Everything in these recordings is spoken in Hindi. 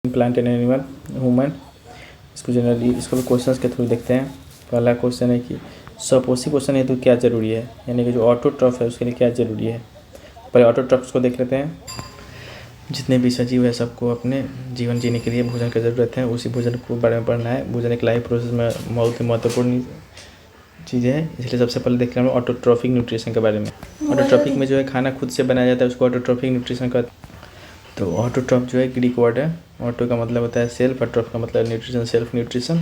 Plant and animal human. इसको जनरली इसको भी क्वेश्चंस के थ्रू देखते हैं। पहला क्वेश्चन है कि सपोसी पोषण हेतु क्या जरूरी है, यानी कि जो ऑटोट्रॉफ है उसके लिए क्या जरूरी है। पहले ऑटोट्रॉफ्स को देख लेते हैं। जितने भी सजीव है सबको अपने जीवन जीने के लिए भोजन की ज़रूरत है, उसी भोजन को बारे में पढ़ना है। भोजन एक लाइफ प्रोसेस में बहुत ही महत्वपूर्ण चीज़ें है, इसलिए सबसे पहले देख लें ऑटोट्रॉफिक न्यूट्रिशन के बारे में। ऑटोट्रॉफिक में जो है खाना खुद से बनाया जाता है, उसको ऑटोट्रॉफिक न्यूट्रिशन कहते हैं। तो ऑटोट्रॉफ जो है ग्रीक वर्ड है। ऑटो का मतलब होता है सेल्फ और ट्रॉफ का मतलब न्यूट्रिशन, सेल्फ न्यूट्रिशन।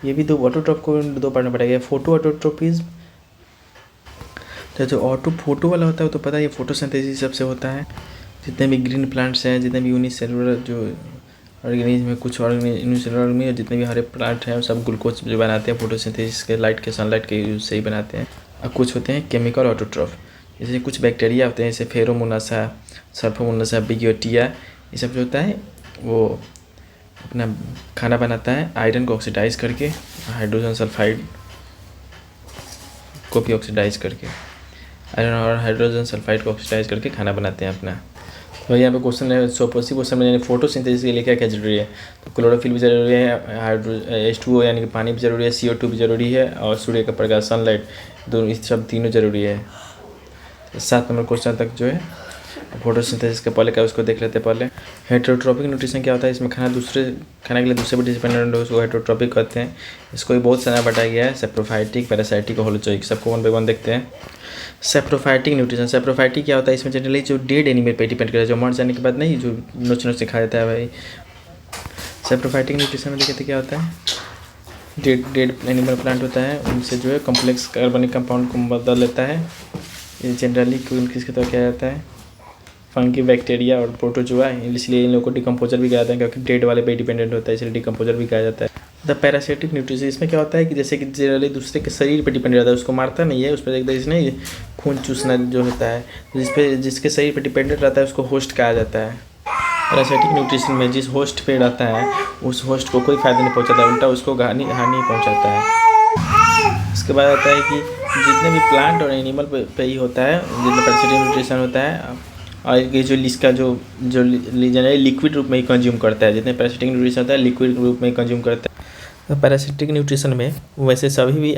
ये भी दो ऑटोट्रॉफ को दो पार्ट में पढ़ा फोटो ऑटोट्रॉफिज्म। तो जो फोटो वाला होता है तो पता है ये फोटोसिंथेसिस सबसे होता है। जितने भी ग्रीन प्लांट्स हैं, जितने भी यूनिसेलुलर जो ऑर्गेनिज्म में, कुछ यूनिसेलुलर में जितने भी हरे प्लांट हैं सब ग्लूकोज जो बनाते हैं फोटोसिंथेसिस के लाइट के सनलाइट के यूज से ही बनाते हैं। और कुछ होते हैं केमिकल ऑटोट्रॉफ, जैसे कुछ बैक्टीरिया होते हैं जैसे फेरोमोनासा, सल्फोमोनासा, बिगियोटिया। ये सब जो होता है वो अपना खाना बनाता है आयरन को ऑक्सीडाइज करके, हाइड्रोजन सल्फाइड को भी ऑक्सीडाइज करके, आयरन और हाइड्रोजन सल्फाइड को ऑक्सीडाइज करके खाना बनाते हैं अपना। तो यहाँ पे क्वेश्चन है सपोसी क्वेश्चन में, यानी फोटोसिंथेसिस के लिए क्या क्या जरूरी है। तो क्लोरोफिल भी जरूरी है, H2O यानी कि पानी भी जरूरी है, CO2 भी जरूरी है, और सूर्य का प्रकाश सनलाइट दोनों, इस सब तीनों जरूरी है। 7 नंबर क्वेश्चन तक जो है फोटोसिंथेसिस के पहले क्या उसको देख लेते हैं। पहले हेटेरोट्रॉपिक न्यूट्रिशन क्या होता है। इसमें खाने के लिए दूसरे पर डिपेंडेंट हो, उसको हेटेरोट्रॉपिक कहते हैं। इसको भी बहुत सारा बताया गया है, सेप्रोफाइटिक, पैरासाइटिक और होलोजोइक। सबको 1 बाय 1 देखते हैं। सेप्रोफाइटिक न्यूट्रिशन, सेप्रोफाइटिक क्या होता है। इसमें जनरली जो डेड एनिमल पे डिपेंड करता है, जो मर जाने के बाद नहीं, जो नोच नोच से खा जाता है भाई। सेप्रोफाइटिक न्यूट्रिशन में देखते क्या होता है, डेड एनिमल प्लांट होता है, उनसे जो है कॉम्प्लेक्स कार्बनिक कंपाउंड को बदल लेता है। ये जनरली किसके तरह किया जाता है, फंगी, बैक्टीरिया और प्रोटोजोआ। इसलिए इन लोगों को डिकम्पोजर भी कहा जाता है, क्योंकि डेड वाले पे डिपेंडेंट होता है, इसलिए डिकम्पोजर भी कहा जाता है। द पैरासिटिक न्यूट्रिशन, इसमें क्या होता है कि जैसे कि जनरली दूसरे के शरीर पे डिपेंड रहता है, उसको मारता नहीं है, उस पर एकदम इसने खून चूसना जो होता है, जिसके शरीर पे डिपेंडेंट रहता है उसको होस्ट कहा जाता है। पैरासिटिक न्यूट्रिशन में जिस होस्ट पे रहता है उस होस्ट को कोई फायदा नहीं पहुँचाता है, उल्टा उसको हानि पहुँचाता है। उसके बाद आता है कि जितने भी प्लांट और एनिमल पे ही होता है, जितना पैरासिटिक न्यूट्रिशन होता है, और ये जो इसका जो जनरली लिक्विड रूप में ही कंज्यूम करता है। जितने पैरासिटिक न्यूट्रिशन होता है लिक्विड रूप में ही कंज्यूम करता है। तो पैरासिटिक न्यूट्रिशन में वैसे सभी भी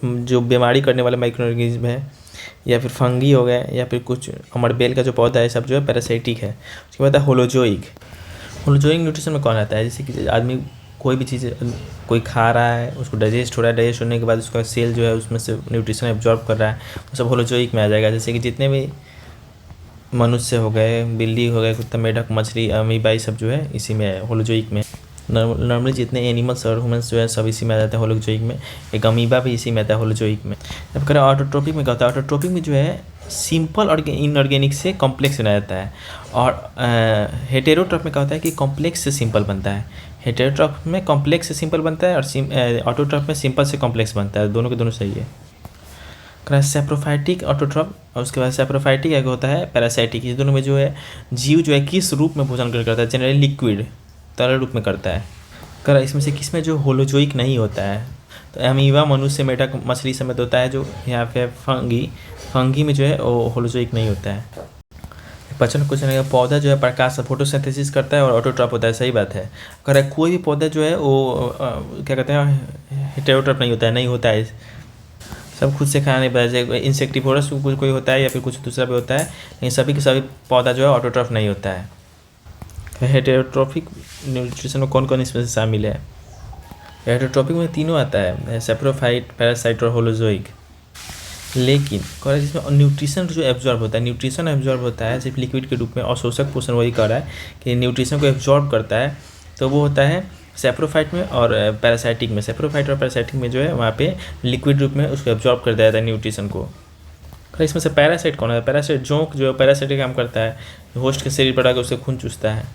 जो बीमारी करने वाले माइक्रो ऑर्गेनिज्म है, या फिर फंगी हो गए, या फिर कुछ अमरबेल का जो पौधा है, सब जो है पैरासाइटिक है। उसके बाद होलोजोइक। होलोजोइक न्यूट्रिशन में कौन आता है, जैसे कि आदमी कोई भी चीज़ कोई खा रहा है, उसको डाइजेस्ट हो रहा है, डाइजेस्ट होने के बाद उसका सेल जो है उसमें से न्यूट्रिशन एब्जॉर्ब कर रहा है, वो सब होलोजोइक में आ जाएगा। जैसे कि जितने भी मनुष्य हो गए, बिल्ली हो गए, कुत्ता, मेढक, मछली, अमीबा, सब जो है इसी में है, होलोजोइक में। नॉर्मली जितने एनिमल्स और ह्यूमंस जो है सब इसी में आ जाते हैं होलोजोइक में। एक अमीबा भी इसी में आता है होलोजोइक में। अब करें ऑटोट्रोपिक में क्या होता है। ऑटोट्रोपिक में जो है सिंपल और इनऑर्गेनिक से कॉम्प्लेक्स बनाया जाता है, और हेटेरोट्रॉफ में क्या होता है कि कॉम्प्लेक्स से सिंपल बनता है। हेटेरोट्रॉफ में कॉम्प्लेक्स से सिंपल बनता है, और ऑटोट्रॉफ में सिंपल से कॉम्प्लेक्स बनता है। दोनों के दोनों सही है। सेप्रोफाइटिक ऑटोट्रॉफ, और उसके बाद सेप्रोफाइटिक एक होता है पैरासाइटिक। इस दोनों में जो है जीव जो है किस रूप में भोजन करता है, जनरली लिक्विड तरल रूप में करता है। इसमें से किस में जो होलोजोइक नहीं होता है। तो अमीबा, मनुष्य, मेढक, मछली समेत होता है। जो यहाँ पे फंगी में जो है वो होलोजोइक नहीं होता है। 55 क्वेश्चन है, पौधा जो है प्रकाश फोटोसिंथेसिस करता है और ऑटोट्रॉफ होता है, सही बात है। अगर कोई भी पौधा जो है वो क्या कहते हैं हेटेरोट्रॉफ नहीं होता है, सब खुद से खाना नहीं पड़ता है। इंसेक्टिवोरस कोई होता है या फिर कुछ दूसरा भी होता है, लेकिन सभी के सभी पौधा जो है ऑटोट्रॉफ नहीं होता है। हेटेरोट्रॉपिक न्यूट्रिशन में कौन कौन इसमें से शामिल है। हेटेरोट्रॉपिक में तीनों आता है, सेप्रोफाइट, पैरासाइट और होलोजोइक। लेकिन जिसमें न्यूट्रिशन जो एब्जॉर्ब होता है सिर्फ लिक्विड के रूप में, और शोषक पोषण वही कर रहा है कि न्यूट्रिशन को एब्जॉर्ब करता है, तो वो होता है सेप्रोफाइट में और पैरासाइटिक में। सेप्रोफाइट और पैरासाइटिक में जो है वहाँ पे लिक्विड रूप में उसको एब्जॉर्ब कर दिया जाता है न्यूट्रिशन को। इसमें से पैरासाइट कौन है। पैरासाइट जोंक जो है पैरासाइटिक काम करता है, होस्ट के शरीर पर आकर उससे खून चूसता है।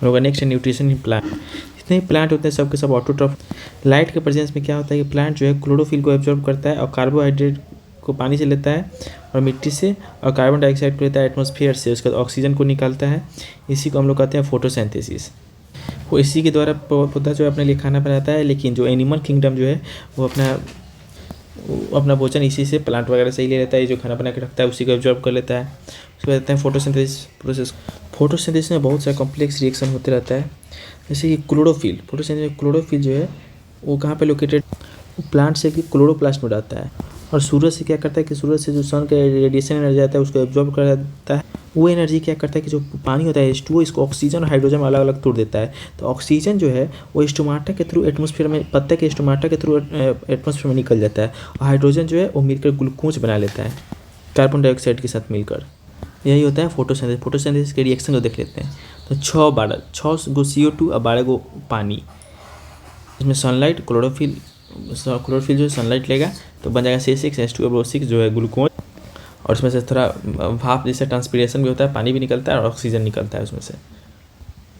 होगा नेक्स्ट न्यूट्रिशन इन प्लांट। जितने भी प्लांट होते हैं सबके सब ऑटोट्रॉफ। लाइट के प्रेजेंस में क्या होता है कि प्लांट जो है क्लोरोफिल को एब्जॉर्ब करता है, और कार्बोहाइड्रेट को पानी से लेता है और मिट्टी से, और कार्बन डाइऑक्साइड को लेता है एटमॉस्फेयर से, उसके बाद ऑक्सीजन को निकालता है। इसी को हम लोग कहते हैं फोटोसिंथेसिस। वो इसी के द्वारा पौधा जो है अपने लिए खाना बनाता है। लेकिन जो एनिमल किंगडम जो है वो अपना भोजन इसी से प्लांट वगैरह से ही ले लेता है, जो खाना बना के रखता है उसी को एब्जॉर्ब कर लेता है। उसको कहते हैं फोटोसिंथेसिस प्रोसेस। फोटोसिंथेसिस में बहुत सारे कॉम्प्लेक्स रिएक्शन होते रहता है, जैसे कि क्लोरोफिल। फोटोसिंथेसिस में क्लोरोफिल जो है वो कहाँ पे लोकेटेड, वो प्लांट से कि क्लोरोप्लास्ट में रहता है, और सूरज से क्या करता है कि सूरज से जो सन का रेडिएशन एनर्जी आता है उसको एब्जॉर्ब कर लेता है। वो एनर्जी क्या करता है कि जो पानी होता है H2O, इसको ऑक्सीजन और हाइड्रोजन में अलग अलग तोड़ देता है। तो ऑक्सीजन जो है वो स्टोमाटा के थ्रू एटमॉस्फेयर में, पत्ते के स्टोमाटा के थ्रू एटमॉस्फेयर में निकल जाता है, और हाइड्रोजन जो है वो मिलकर ग्लूकोज बना लेता है कार्बन डाइऑक्साइड के साथ मिलकर। यही होता है फोटोसिंथेसिस। फोटोसिंथेसिस के रिएक्शन को देख लेते हैं। तो 6 गो CO2 और 12 गो पानी। इसमें सनलाइट, क्लोरोफिल जो सनलाइट लेगा तो बन जाएगा C6H12O6 जो है ग्लूकोज, और इसमें से थोड़ा भाप जैसे ट्रांसपीरेशन भी होता है, पानी भी निकलता है और ऑक्सीजन निकलता है उसमें से।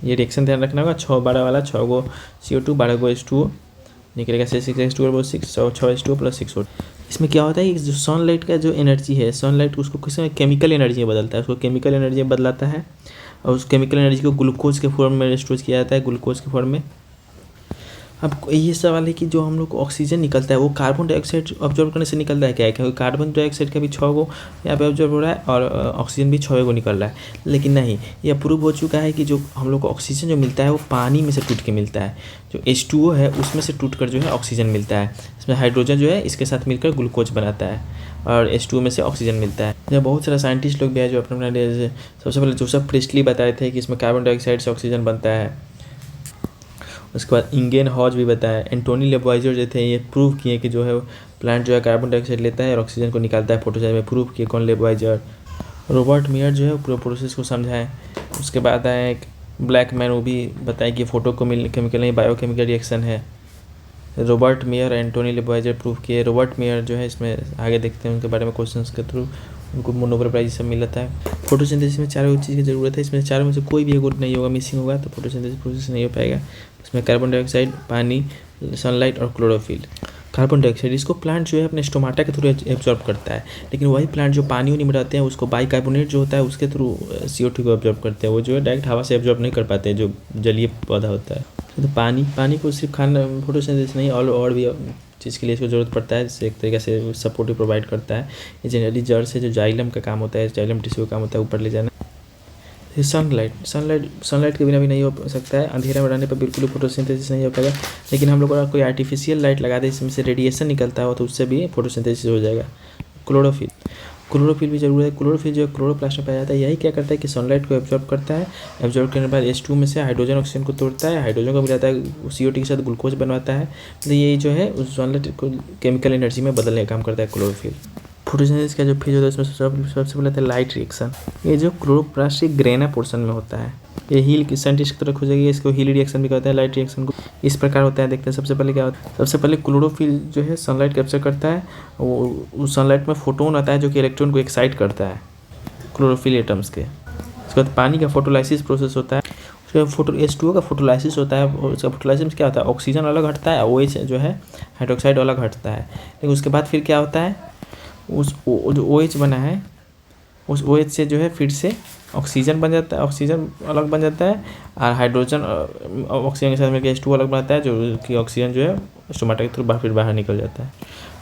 ये रिएक्शन ध्यान रखना होगा। 6-12 वाला 6 गो CO2 12 गो H2O निकलेगा C6H12O6 6 H2O + 6 O। इसमें क्या होता है कि जो सनलाइट का जो एनर्जी है, सनलाइट उसको किसी में केमिकल एनर्जी में बदलता है, उसको केमिकल एनर्जी में बदलाता है, और उस केमिकल एनर्जी को ग्लूकोज के फॉर्म में स्टोर किया जाता है, ग्लूकोज के फॉर्म में। अब ये सवाल है कि जो हम लोग को ऑक्सीजन निकलता है वो कार्बन डाइऑक्साइड ऑब्जर्व करने से निकलता है क्या है, क्योंकि कार्बन डाइऑक्साइड का भी 6 गो यहाँ पे ऑब्जर्व हो रहा है और ऑक्सीजन भी 6 गो निकल रहा है। लेकिन नहीं, यह प्रूव हो चुका है कि जो हम लोग को ऑक्सीजन जो मिलता है वो पानी में से टूट के मिलता है। जो H2O है उसमें से टूट कर जो है ऑक्सीजन मिलता है। इसमें हाइड्रोजन जो है इसके साथ मिलकर ग्लूकोज बनाता है, और H2O में से ऑक्सीजन मिलता है। जब बहुत सारा साइंटिस्ट लोग भी है जो अपने अपने, सबसे पहले जोसेफ प्रिस्टली बताए थे कि इसमें कार्बन डाइऑक्साइड से ऑक्सीजन बनता है। उसके बाद इंगेन हॉज भी बताया, एंटोनी लेबॉइजर जो थे ये प्रूव किए कि जो है प्लांट जो है कार्बन डाइऑक्साइड लेता है और ऑक्सीजन को निकालता है फोटोसिंथेसिस में, प्रूव किए कौन, लेबॉइजर। रॉबर्ट मेयर जो है पूरे प्रोसेस को समझाए। उसके बाद आया एक ब्लैक मैन, वो भी बताया कि फ़ोटो को केमिकल नहीं बायोकेमिकल रिएक्शन है। रॉबर्ट मेयर, एंटोनी लेबॉइजर प्रूव किए। रॉबर्ट मेयर जो है इसमें आगे देखते हैं उनके बारे में क्वेश्चंस के थ्रू, उनको नोबेल प्राइज सब मिलता है। फोटोसिंथेसिस में चारों चीज़ की ज़रूरत है, इसमें चारों में से कोई भी एक नहीं होगा, मिसिंग होगा तो फोटोसिंथेसिस प्रोसेस नहीं हो पाएगा। इसमें कार्बन डाइऑक्साइड, पानी, सनलाइट और क्लोरोफिल। कार्बन डाइऑक्साइड इसको प्लांट जो है अपने स्टोमाटा के थ्रू एब्जॉर्ब करता है, लेकिन वही प्लांट जो पानी में रहते हैं उसको बाइकार्बोनेट जो होता है उसके थ्रू CO2 को एब्जॉर्ब करते हैं। वो जो है डायरेक्ट हवा से एब्जॉर्ब नहीं कर पाते हैं, जो जलीय पौधा होता है। तो पानी को सिर्फ खाना फोटोसिंथेसिस नहीं, और भी चीज़ के लिए इसको ज़रूरत पड़ता है, जिससे एक तरीके से सपोर्ट भी प्रोवाइड करता है। ये जनरली जड़ से जो जाइलम का काम होता है, जाइलम टिश्यू का काम होता है ऊपर ले जाना। सनलाइट के बिना भी नहीं हो सकता है, अंधेरा में रहने पर बिल्कुल फोटोसिंथेसिस नहीं हो पाएगा। लेकिन हम लोग अगर कोई आर्टिफिशियल लाइट लगा दे इसमें से रेडिएशन निकलता हो तो उससे भी फोटोसिंथेसिस हो जाएगा। क्लोरोफिल भी जरूर है। क्लोरोफिल जो क्लोरोप्लास्ट में पाया जाता है, यही क्या करता है कि सनलाइट को एब्जॉर्ब करता है, एब्जॉर्ब करने के बाद H2 में से हाइड्रोजन ऑक्सीजन को तोड़ता है, हाइड्रोजन को मिलाता है CO2 के साथ ग्लूकोज बनवाता है। मतलब ये जो है उस सनलाइट को केमिकल एनर्जी में बदलने का काम करता है क्लोरोफिल। फोटोसिंथेसिस का जो फेज होता है उसमें सबसे पहले आता है लाइट रिएक्शन। ये जो क्लोरोप्लास्ट के ग्रेना पोर्शन में होता है, ये हील की साइंटिस्ट की तरफ हो जाएगी, इसको हील रिएक्शन भी कहते हैं। लाइट रिएक्शन को इस प्रकार होता है, देखते हैं। सबसे पहले क्या होता है, सबसे पहले क्लोरोफिल जो है सनलाइट कैप्चर करता है, वो उस सनलाइट में फोटोन आता है जो कि इलेक्ट्रॉन को एक्साइट करता है क्लोरोफिल एटम्स के। उसके बाद पानी का फोटोलाइसिस प्रोसेस होता है, उसके H2O का फोटोलाइसिस होता है। उसका फोटोलाइसिस में क्या होता है, ऑक्सीजन अलग हटता है, OH जो है हाइड्रोक्साइड अलग हटता है। लेकिन उसके बाद फिर क्या होता है, उस जो OH बना है उस OH से जो है फिर से ऑक्सीजन बन जाता है, ऑक्सीजन अलग बन जाता है, और हाइड्रोजन ऑक्सीजन के साथ मिलकर H2O अलग बनाता है, जो कि ऑक्सीजन जो है स्टोमाटा के थ्रू फिर बाहर निकल जाता है।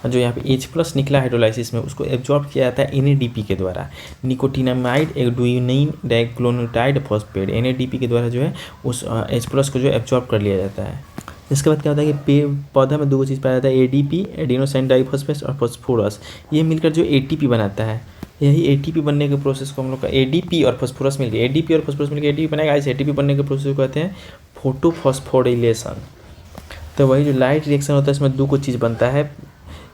और जो यहाँ पे H+ निकला हाइड्रोलाइसिस में, उसको एब्जॉर्ब किया जाता है NADP के द्वारा, निकोटिनामाइड एडुइनिन डाइक्लोरोटाइड फॉस्फेट। NADP के द्वारा जो है उस H+ को जो एब्जॉर्ब कर लिया जाता है। इसके बाद क्या होता है कि पौधा में 2 चीज़ पाया जाता है, ADP एडिनोसाइन डाइफॉस्फेट और फॉस्फोरस। ये मिलकर जो ATP बनाता है, यही ATP बनने के प्रोसेस को हम लोग का ADP और फॉस्फोरस मिलकर ADP और फॉस्फोरस मिलकर ATP बनेगा। इस ATP बनने के प्रोसेस को कहते हैं फोटोफॉस्फोरिलेशन। तो वही जो लाइट रिएक्शन होता है इसमें 2 चीज़ बनता है,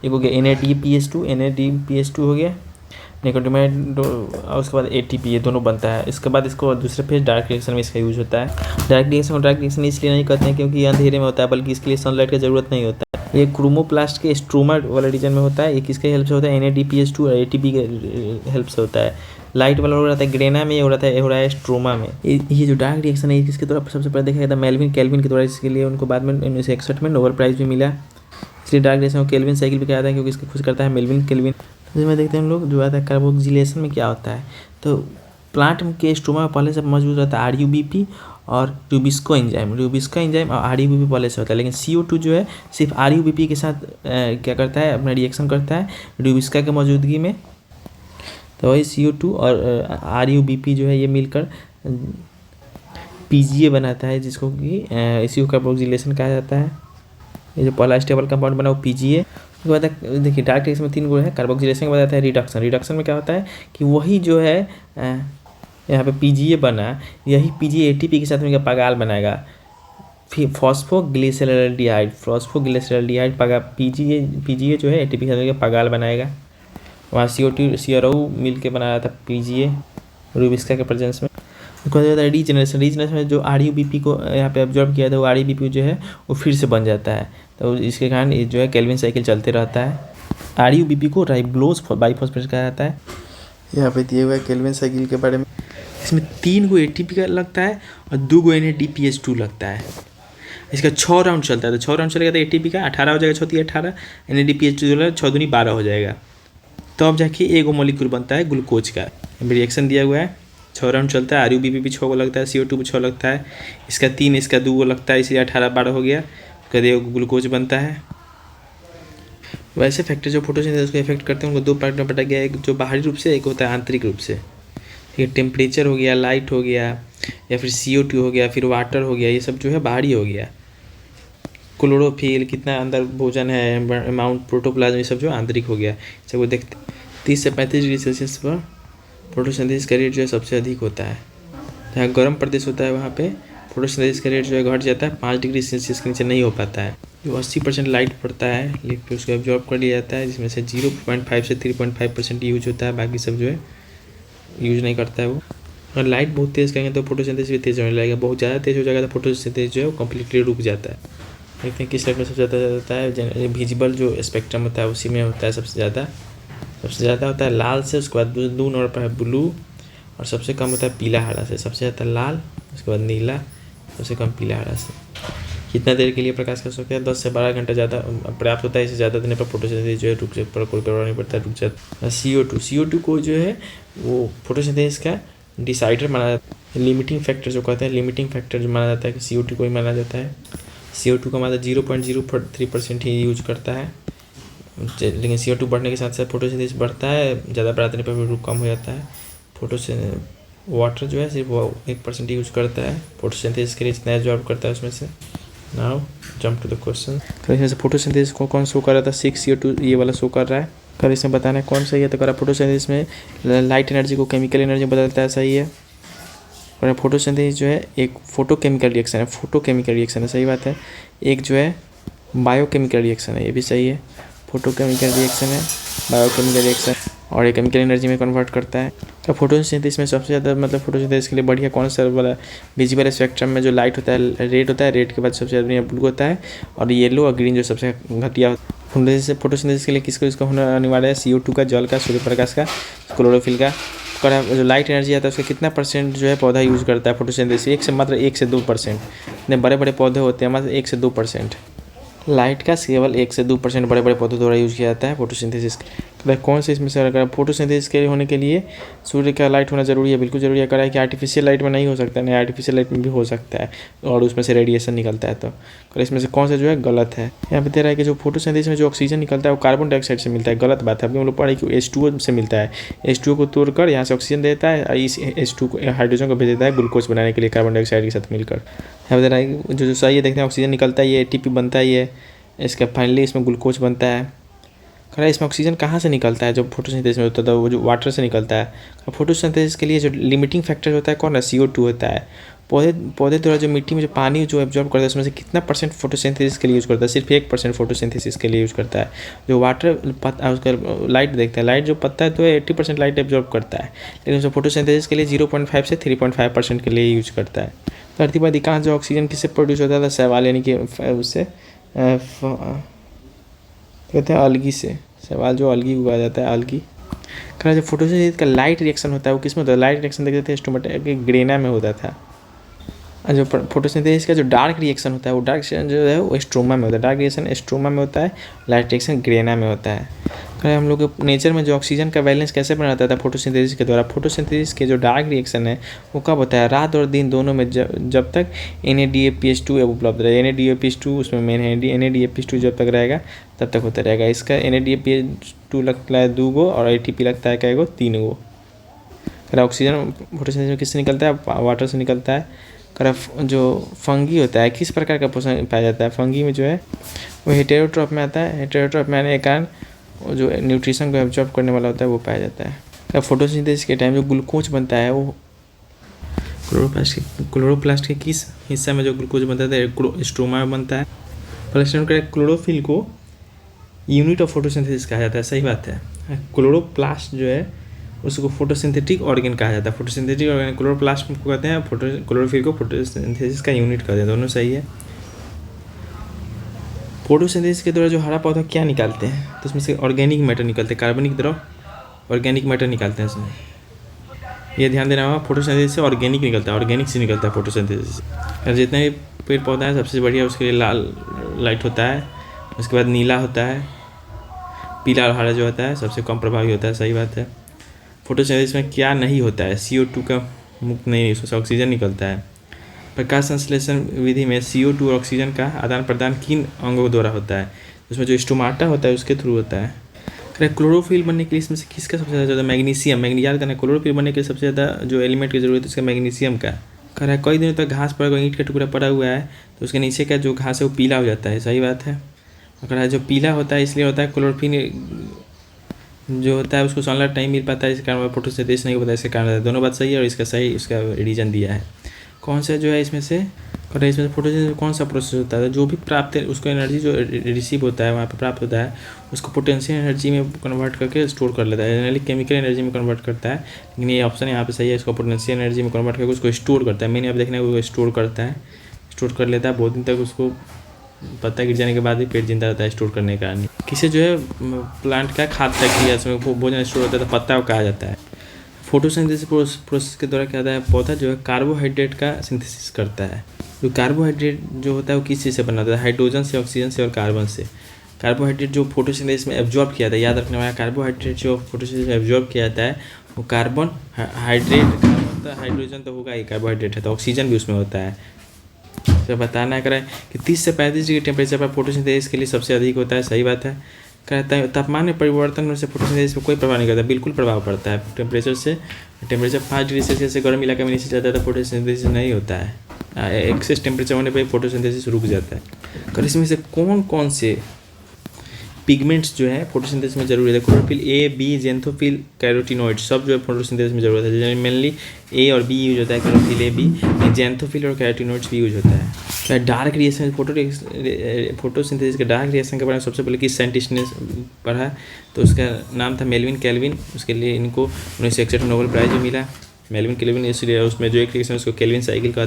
एक हो गया NADPH2 हो गया निकोटिनामाइड, और उसके बाद ATP, ये दोनों बनता है। इसके बाद इसको दूसरे फेज डायरेक्ट रिएक्शन में इसका यूज़ होता है। डायरेक्ट रिएक्शन इसलिए नहीं करते हैं क्योंकि ये अंधेरे में होता है, बल्कि इसके लिए सनलाइट की ज़रूरत नहीं होता है। ये क्रोमोप्लास्ट के स्ट्रोमा वाला रीजन में होता है। ये किसके हेल्प से होता है, NADPH2 और ATP के हेल्प से होता है। लाइट वाला हो रहा है ग्रेना में, ये हो रहा है स्ट्रोमा में। ये जो डार्क रिएक्शन है किसके द्वारा सबसे पहले देखा गया था, मेल्विन कैल्विन के द्वारा। इसके लिए उनको बाद में 1961 में नोबेल प्राइज़ भी मिला। इसलिए डार्क रिएक्शन को केल्विन साइकिल भी कहा जाता है, क्योंकि इसको खुश करता है मेल्विन कैल्विन। तो इसमें देखते हैं हम लोग जो आता है कार्बोक्सिलेशन में क्या होता है। तो प्लांट के स्टोमा में पहले से मौजूद रहता है RUBP और रूबिस्को एंजाइम और RUBP पहले से होता है। लेकिन CO2 जो है सिर्फ RUBP के साथ क्या करता है, अपना रिएक्शन करता है रूबिस्का के मौजूदगी में। तो वही CO2 और RUBP जो है ये मिलकर पीजीए बनाता है, जिसको कि इसी को कार्बोक्सिलेशन कहा जाता है। ये जो पहला स्टेबल कंपाउंड बना वो पीजीए। उसके बाद देखिए डार्क रिएक्शन में 3 गुण है। कार्बोक्सिलेशन के बाद आता है रिडक्शन। रिडक्शन में क्या होता है कि वही जो है यहाँ पे पीजीए बना, यही पीजीए एटीपी के साथ में पगाल बनाएगा, फिर फॉस्फोग्लिसरॉल्डिहाइड पगा पीजीए जो है एटीपी के साथ में पगाल बनाएगा। वहाँ COO मिल के बनाया था पीजीए रूबिस्का के प्रेजेंस में। उसके बाद रीजनरेशन में जो RUBP को यहाँ पे ऑब्जर्व किया था वो RUBP जो है वो फिर से बन जाता है, तो इसके कारण ये जो है केल्विन साइकिल चलते रहता है। RUBP को राइबोलोज बाइफॉस्फेट कहा जाता है। यहाँ पे दिए हुए केल्विन साइकिल के बारे में, इसमें 3 गो ATP का लगता है और 2 गो NADPH2 लगता है। इसका 6 राउंड चलता है, तो 6 राउंड चलेगा तो ATP का 18 हो जाएगा, 6 18, NADPH2 जो है 6 दूनी 12 हो जाएगा। तो अब जाके एगो मॉलिक्यूल बनता है ग्लूकोज का। रिएक्शन दिया हुआ है, 6 राउंड चलता है, RUBP भी 6 को लगता है, CO2 भी 6 लगता है, इसका 3 इसका 2 लगता है, इसलिए 18 12 हो गया, कभी ग्लूकोज बनता है। वैसे फैक्टर जो फोटोसिंथेसिस को इफेक्ट करते हैं उनको 2 पार्ट में बांटा गया है, एक जो बाहरी रूप से, एक होता है आंतरिक रूप से। ये टेम्परेचर हो गया, लाइट हो गया, या फिर CO2 हो गया, फिर वाटर हो गया, ये सब जो है बाहरी हो गया। क्लोरोफिल कितना अंदर भोजन है, अमाउंट प्रोटोप्लाज्म, ये सब जो आंतरिक हो गया। सबको देखते 30 से 35 डिग्री सेल्सियस पर फोटोसिंथेसिस का रेट जो है सबसे अधिक होता है। जहाँ गर्म प्रदेश होता है वहाँ पे फोटोसिंथेसिस का रेट जो है घट जाता है, 5 डिग्री सेल्सियस के नीचे नहीं हो पाता है। जो 80% लाइट पड़ता है लिप पे उसको एब्जॉर्ब कर लिया जाता है, जिसमें से 0.5 से 3.5% यूज होता है, बाकी सब जो है यूज नहीं करता है वो। और लाइट बहुत तेज़ करेंगे तो फोटोसिंथेसिस भी तेज़ होने लगेगा, बहुत ज़्यादा तेज़ हो जाएगा तो फोटोसिंथेसिस जो है वो कम्प्लीटली रुक जाता है। देखते हैं किस लाइट में सबसे ज़्यादा होता है। विजिबल जो स्पेक्ट्रम होता है उसी में होता है सबसे ज़्यादा होता है लाल से, उसके बाद 2 नंबर पर है ब्लू, और सबसे कम होता है पीला हरा से। सबसे ज़्यादा लाल, उसके बाद नीला, सबसे कम पीला हरा से। कितना देर के लिए प्रकाश कर सकते हैं? 10 से 12 घंटा ज़्यादा पर्याप्त होता है। इससे ज़्यादा देने पर फोटोसिंथेसिस जो है रुक पर कोई करना नहीं पड़ता, रुक जाता है। CO2 को जो है वो फोटोसिंथेसिस का डिसाइडर माना जाता है, लिमिटिंग फैक्टर जो कहते हैं, लिमिटिंग फैक्टर जो माना जाता है कि CO2 को ही माना जाता है। CO2 का मात्रा 0.03% ही यूज करता है, लेकिन CO2 बढ़ने के साथ साथ फोटोसिंथेसिस बढ़ता है, ज़्यादा बढ़ाने पर भी कम हो जाता है। वाटर जो है सिर्फ वो 1% यूज करता है फोटोसिंथेसिस के लिए, जितना एब्जॉर्ब करता है उसमें से। Now jump to the question. तो इसमें से फोटोसिंथेसिस को कौन शो कर रहा था? 6CO2 ये वाला शो कर रहा है। कर इसमें बताना है कौन सही है। तो करा फोटोसिंथेसिस में लाइट एनर्जी को केमिकल एनर्जी में बदलता है, सही है। और फोटोसिंथेसिस जो है एक फोटोकेमिकल रिएक्शन है, सही बात है। एक जो है बायोकेमिकल रिएक्शन है, ये भी सही है। फोटोकेमिकल रिएक्शन है, बायोकेमिकल रिएक्शन, और ये केमिकल एनर्जी में कन्वर्ट करता है। तो फोटोसिंथेसिस में सबसे ज़्यादा मतलब फोटोसिंथेसिस के लिए बढ़िया कौन सा वाला? विजिबल स्पेक्ट्रम में जो लाइट होता है रेड होता है, रेड के बाद सबसे ज़्यादा बढ़िया ब्लू होता है, और येलो और ग्रीन जो सबसे घटिया होता है। फोटोसिंथेसिस के लिए किसका होना अनिवार्य है? CO2 का, जल का, सूर्य प्रकाश का, क्लोरोफिल का। जो लाइट एनर्जी आता है उसका कितना % जो है पौधा यूज़ करता है फोटोसिंथेसिस? मात्र 1 से 2%। इतने बड़े बड़े पौधे होते हैं, मात्र 1 से 2%। लाइट का केवल 1 से 2% बड़े बड़े पौधों द्वारा यूज किया जाता है फोटोसिंथेसिस। कौन से इसमें से अगर फोटोसिंथेसिस के होने के लिए सूर्य का लाइट होना जरूरी है? बिल्कुल जरूरी है। करा है कि आर्टिफिशियल लाइट में नहीं हो सकता, नहीं आर्टिफिशियल लाइट में भी हो सकता है, और उसमें से रेडिएशन निकलता है। तो इसमें से कौन सा जो है गलत है? यहाँ पे दे रहा है कि जो फोटोसिंथेसिस में जो ऑक्सीजन निकलता है वो कार्बन डाइऑक्साइड से मिलता है, गलत बात है। अभी हम लोग पढ़े कि H2O से मिलता है, H2O को तोड़कर यहाँ से ऑक्सीजन देता है, इस H2 को हाइड्रोजन को भेज देता है ग्लूकोज बनाने के लिए कार्बन डाइऑक्साइड के साथ मिलकर। यहाँ पे दे रहा है जो सही है, देखते हैं ऑक्सीजन निकलता है, ये ATP बनता है, ये इसका फाइनली इसमें ग्लूकोज बनता है। खैर इसमें ऑक्सीजन कहाँ से निकलता है? जो फोटोसिंथेसिस में होता है वो जो वाटर से निकलता है। फोटोसिंथेसिस के लिए जो लिमिटिंग फैक्टर होता है कौन है? CO2 होता है। पौधे द्वारा जो मिट्टी में जो पानी जो एब्जॉर्ब करता है उसमें से कितना % फोटोसिंथेसिस के लिए यूज करता है? सिर्फ 1% फोटोसिंथेसिस के लिए यूज करता है। जो वाटर उसका लाइट देखता है, लाइट जो पत्ता है तो 80% लाइट एब्जॉर्ब करता है, लेकिन उसमें फोटोसिंथेसिस के लिए 0.5 से 3.5% के लिए यूज करता है। धरती पर अधिकांश जो ऑक्सीजन किससे प्रोड्यूस होता है? शैवाल यानी कि उससे कहते हैं अलगी से। सवाल जो अलगी उगाया जाता है, अलगी। कहना जो फोटोसिंथेसिस का लाइट रिएक्शन होता है वो किस में होता है? लाइट रिएक्शन देखते थे स्टोमेटा के ग्रेना में होता था। और जो फोटोसिंथेसिस का जो डार्क रिएक्शन होता है वो डार्क रिएक्शन जो है वो स्ट्रोमा में होता है। डार्क रिएक्शन स्ट्रोमा में होता है, लाइट रिएक्शन ग्रेना में होता है। हम लोग नेचर में जो ऑक्सीजन का बैलेंस कैसे बना रहता था? फोटोसिंथेसिस के द्वारा। फोटोसिंथेसिस के जो डार्क रिएक्शन है वो कब होता है? रात और दिन दोनों में, जब तक NADPH2 उपलब्ध रहे। NADPH2 उसमें मेन है, NADPH2 जब तक रहेगा तब तक होता रहेगा। इसका NADPH2 लगता है 2 गो और ATP लगता है क्या गो? 3 गो। कह रहा ऑक्सीजन फोटोसिंथेसिस में किससे निकलता है, वाटर से निकलता है। कह रहा जो फंगी होता है किस प्रकार का पोषण पाया जाता है, फंगी में जो है वो हेटेरोट्रॉप में आता है। हेटेरोट्रॉप में आने के कारण वो जो न्यूट्रिशन को एब्जॉर्ब करने वाला होता है वो पाया जाता है। फोटोसिंथेसिस के टाइम जो ग्लूकोज बनता है वो क्लोरोप्लास्ट के किस हिस्सा में जो ग्लूकोज बनता है, स्ट्रोमा में बनता है। क्लोरोफिल को यूनिट ऑफ फोटोसिंथेसिस कहा जाता है, सही बात है। क्लोरोप्लास्ट जो है उसको फोटोसिंथेटिक ऑर्गेन कहा जाता है। फोटोसिंथेटिक ऑर्गेन क्लोरोप्लास्ट को कहते हैं, क्लोरोफिल को फोटोसिंथेसिस का यूनिट कहते हैं, दोनों सही है। फोटोसिंथेसिस के द्वारा जो हरा पौधा क्या निकालते हैं, तो उसमें से ऑर्गेनिक मैटर निकलते हैं, कार्बनिक द्रव ऑर्गेनिक मैटर निकालते हैं इसमें, ये ध्यान देना होगा। फोटोसिंथेसिस से ऑर्गेनिक निकलता है, ऑर्गेनिक से निकलता है फोटोसिंथेसिस। और जितने भी पेड़ पौधा है सबसे बढ़िया उसके लिए लाल लाइट होता है, उसके बाद नीला होता है, पीला और हरा जो होता है सबसे कम प्रभावी होता है, सही बात है। फोटोसिंथेसिस में क्या नहीं होता है, CO2 का मुक्त नहीं, उसमें से ऑक्सीजन निकलता है। प्रकाश संश्लेषण विधि में CO2 और ऑक्सीजन का आदान प्रदान किन अंगों द्वारा होता है, उसमें जो स्टोमाटा होता है उसके थ्रू होता है। क्लोरोफिल बनने के लिए इसमें से किसका सबसे ज़्यादा, मैग्नीशियम। याद करना, क्लोरोफिल बनने के लिए सबसे ज़्यादा जो एलिमेंट की जरूरत है उसका मैग्नीशियम का। कह रहा है कई दिनों तक घास पर ईंट का टुकड़ा पड़ा हुआ है तो उसके नीचे का जो घास है वो पीला हो जाता है, सही बात है। कह रहा है जो पीला होता है इसलिए होता है क्लोरोफिल जो होता है उसको सनलाइट नहीं मिल पाता है, इस कारण फोटोसिंथेसिस नहीं होता है, इसके कारण दोनों बात सही है और इसका सही उसका रीजन दिया है। कौन सा जो है इसमें से, कह रहा है इसमें फोटोसिंथेसिस कौन सा प्रोसेस होता है, जो भी प्राप्त है उसको एनर्जी जो रिसीव होता है वहाँ पर प्राप्त होता है उसको पोटेंशियल एनर्जी में कन्वर्ट करके स्टोर कर लेता है, जनरली केमिकल एनर्जी में कन्वर्ट करता है, लेकिन ये ऑप्शन यहाँ पे सही है, इसको पोटेंशियल एनर्जी में कन्वर्ट करके उसको स्टोर करता है। मैंने अब देखना है वो स्टोर करता है, स्टोर कर लेता है बहुत दिन तक, उसको पत्ता गिर जाने के बाद भी पेट जिंदा रहता है स्टोर करने के कारण। किसे जो है प्लांट का खाद्य प्रक्रिया उसमें भोजन स्टोर होता है तो पत्ता को कहा जाता है। फोटोसिंथेसिस प्रोसेस के द्वारा क्या होता है, पौधा जो है कार्बोहाइड्रेट का सिंथेसिस करता है। जो कार्बोहाइड्रेट जो होता है वो किस चीज़ से बना होता है, हाइड्रोजन से, ऑक्सीजन से और कार्बन से। कार्बोहाइड्रेट जो फोटोसिंथेसिस में एब्जॉर्ब किया जाता है, याद रखने वाला, कार्बोहाइड्रेट जो फोटोसिंथेसिस में एब्जॉर्ब किया जाता है वो कार्बन हाइड्रेट, होता है हाइड्रोजन तो होगा ही, कार्बोहाइड्रेट है तो ऑक्सीजन भी उसमें होता है। तो बताना करें कि 30 से 35 डिग्री टेम्परेचर पर फोटोसिंथेसिस के लिए सबसे अधिक होता है, सही बात है। कहता है तापमान में परिवर्तन में से फोटोसिंथेसिस में कोई प्रभाव नहीं करता, बिल्कुल प्रभाव पड़ता है। टेम्परेचर 5 डिग्री सेल्सियस से गर्म इलाके में नीचे जाता है तो फोटोसिंथेसिस नहीं होता है, एक्सेस टेम्परेचर होने पर फोटोसिंथेसिस रुक जाता है। और इसमें से कौन कौन से पिगमेंट्स जो है फोटोसिंथेसिस में जरूरी है, chlorophyll A, B, xanthophyll, carotenoid सब जो है फोटोसिंथेसिस में जरूरत है। मेनली A और B यूज होता है, क्लोरोफिल A, B, जेंथोफिल और कैरोटिनॉइड्स भी यूज होता है। डार्क रिएक्शन, फोटोसिंथेसिस के डार्क रिएक्शन के बारे में सबसे पहले किस साइंटिस्ट ने पढ़ा, तो उसका नाम था मेल्विन कैल्विन। उसके लिए इनको 1961 में नोबेल प्राइज भी मिला, मेल्विन कैल्विन, इसलिए उसमें जो एक रिएक्शन उसको कैल्विन साइकिल का।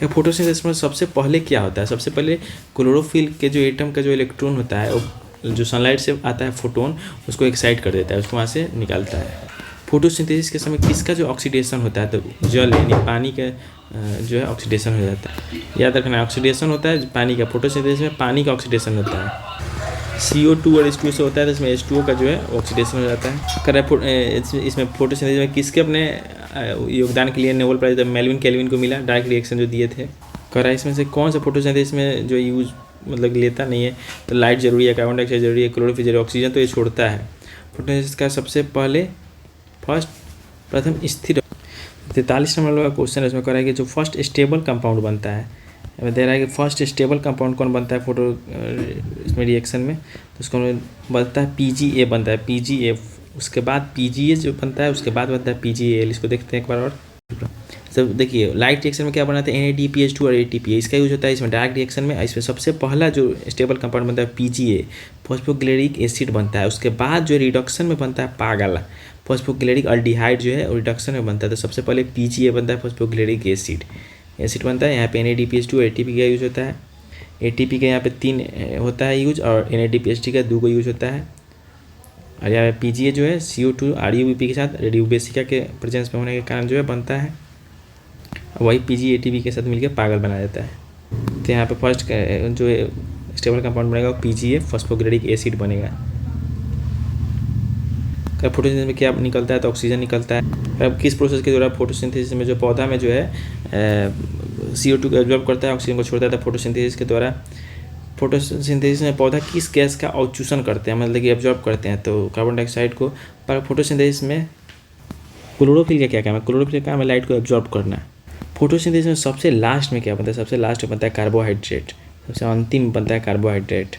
फोटोसिंथेसिस में सबसे पहले क्या होता है, सबसे पहले क्लोरोफिल के जो एटम का जो इलेक्ट्रॉन होता है वो जो सनलाइट से आता है फोटोन उसको एक्साइट कर देता है, उसको वहाँ से निकालता है। फोटोसिंथेसिस के समय किसका जो ऑक्सीडेशन होता है, तो जल यानी पानी का जो है ऑक्सीडेशन हो जाता है। याद रखना ऑक्सीडेशन होता है पानी का, फोटोसिंथेसिस में पानी का ऑक्सीडेशन होता है। CO2 और H2O से होता है तो इसमें H2O का जो है ऑक्सीडेशन हो जाता है। इसमें फोटोसिंथेसिस में किसके अपने योगदान के लिए नोबेल प्राइज मेल्विन कैल्विन को मिला, डार्क रिएक्शन जो दिए थे। करा इसमें से कौन सा फोटोसिंथेसिस में जो यूज मतलब लेता नहीं है, तो लाइट जरूरी है, कार्बन डाइऑक्साइड जरूरी है, क्लोरोफिल जरूरी है, ऑक्सीजन तो ये छोड़ता है। फोटोसिंथेसिस का सबसे पहले प्रथम स्थिर 43 नंबर का क्वेश्चन है, इसमें कह रहा है कि जो फर्स्ट स्टेबल कंपाउंड बनता है, हमें दे रहा है कि फर्स्ट स्टेबल कंपाउंड कौन बनता है फोटो इसमें रिएक्शन में, तो उसको बनता है PgA बनता है, PgA, उसके बाद PgA जो बनता है उसके बाद बनता है PgAl। इसको देखते हैं एक बार और। सब देखिए लाइट रिएक्शन में क्या बनाते हैं, NADPH2 और ATP, इसका यूज होता है इसमें डार्क रिएक्शन में। इसमें सबसे पहला जो स्टेबल कंपाउंड बनता है PgA, फॉस्फोग्लिसरिक एसिड बनता है। उसके बाद जो रिडक्शन में बनता है पागल फॉस्फोग्लिसरिक अल्डिहाइड जो है रिडक्शन में बनता है, तो सबसे पहले PgA बनता है, फॉस्फोग्लिसरिक एसिड बनता है। यहाँ पे NADPH2 ATP का यूज होता है। ATP का यहाँ पे 3 होता है यूज और NADPH का 2 को यूज होता है। और यहाँ पे PgA जो है CO2 RuBP के साथ रेडियोबेसिका के प्रेजेंस में होने के कारण जो है बनता है, वही PgATP के साथ मिलकर पागल बना देता है। तो यहाँ पे फर्स्ट जो स्टेबल कंपाउंड बनेगा वो PgA फॉस्फोग्लिसरिक एसिड बनेगा। फोटोसिंथेसिस में क्या निकलता है, तो ऑक्सीजन निकलता है। अब किस प्रोसेस के द्वारा फोटोसिंथेसिस में जो पौधा में जो है CO2 को एब्जॉर्ब करता है, ऑक्सीजन को छोड़ता है, तो फोटोसिंथेसिस के द्वारा। फोटोसिंथेसिस में पौधा किस गैस का अवचूषण करते हैं, मतलब कि एब्जॉर्ब करते हैं, तो कार्बन डाइऑक्साइड को। पर फोटोसिंथेसिस में क्लोरोफिल का क्या काम है? क्लोरोफिल का काम है लाइट को एब्जॉर्ब करना। फोटोसिंथेसिस में सबसे लास्ट में क्या बनता है? सबसे लास्ट में बनता है कार्बोहाइड्रेट, सबसे अंतिम में बनता है कार्बोहाइड्रेट।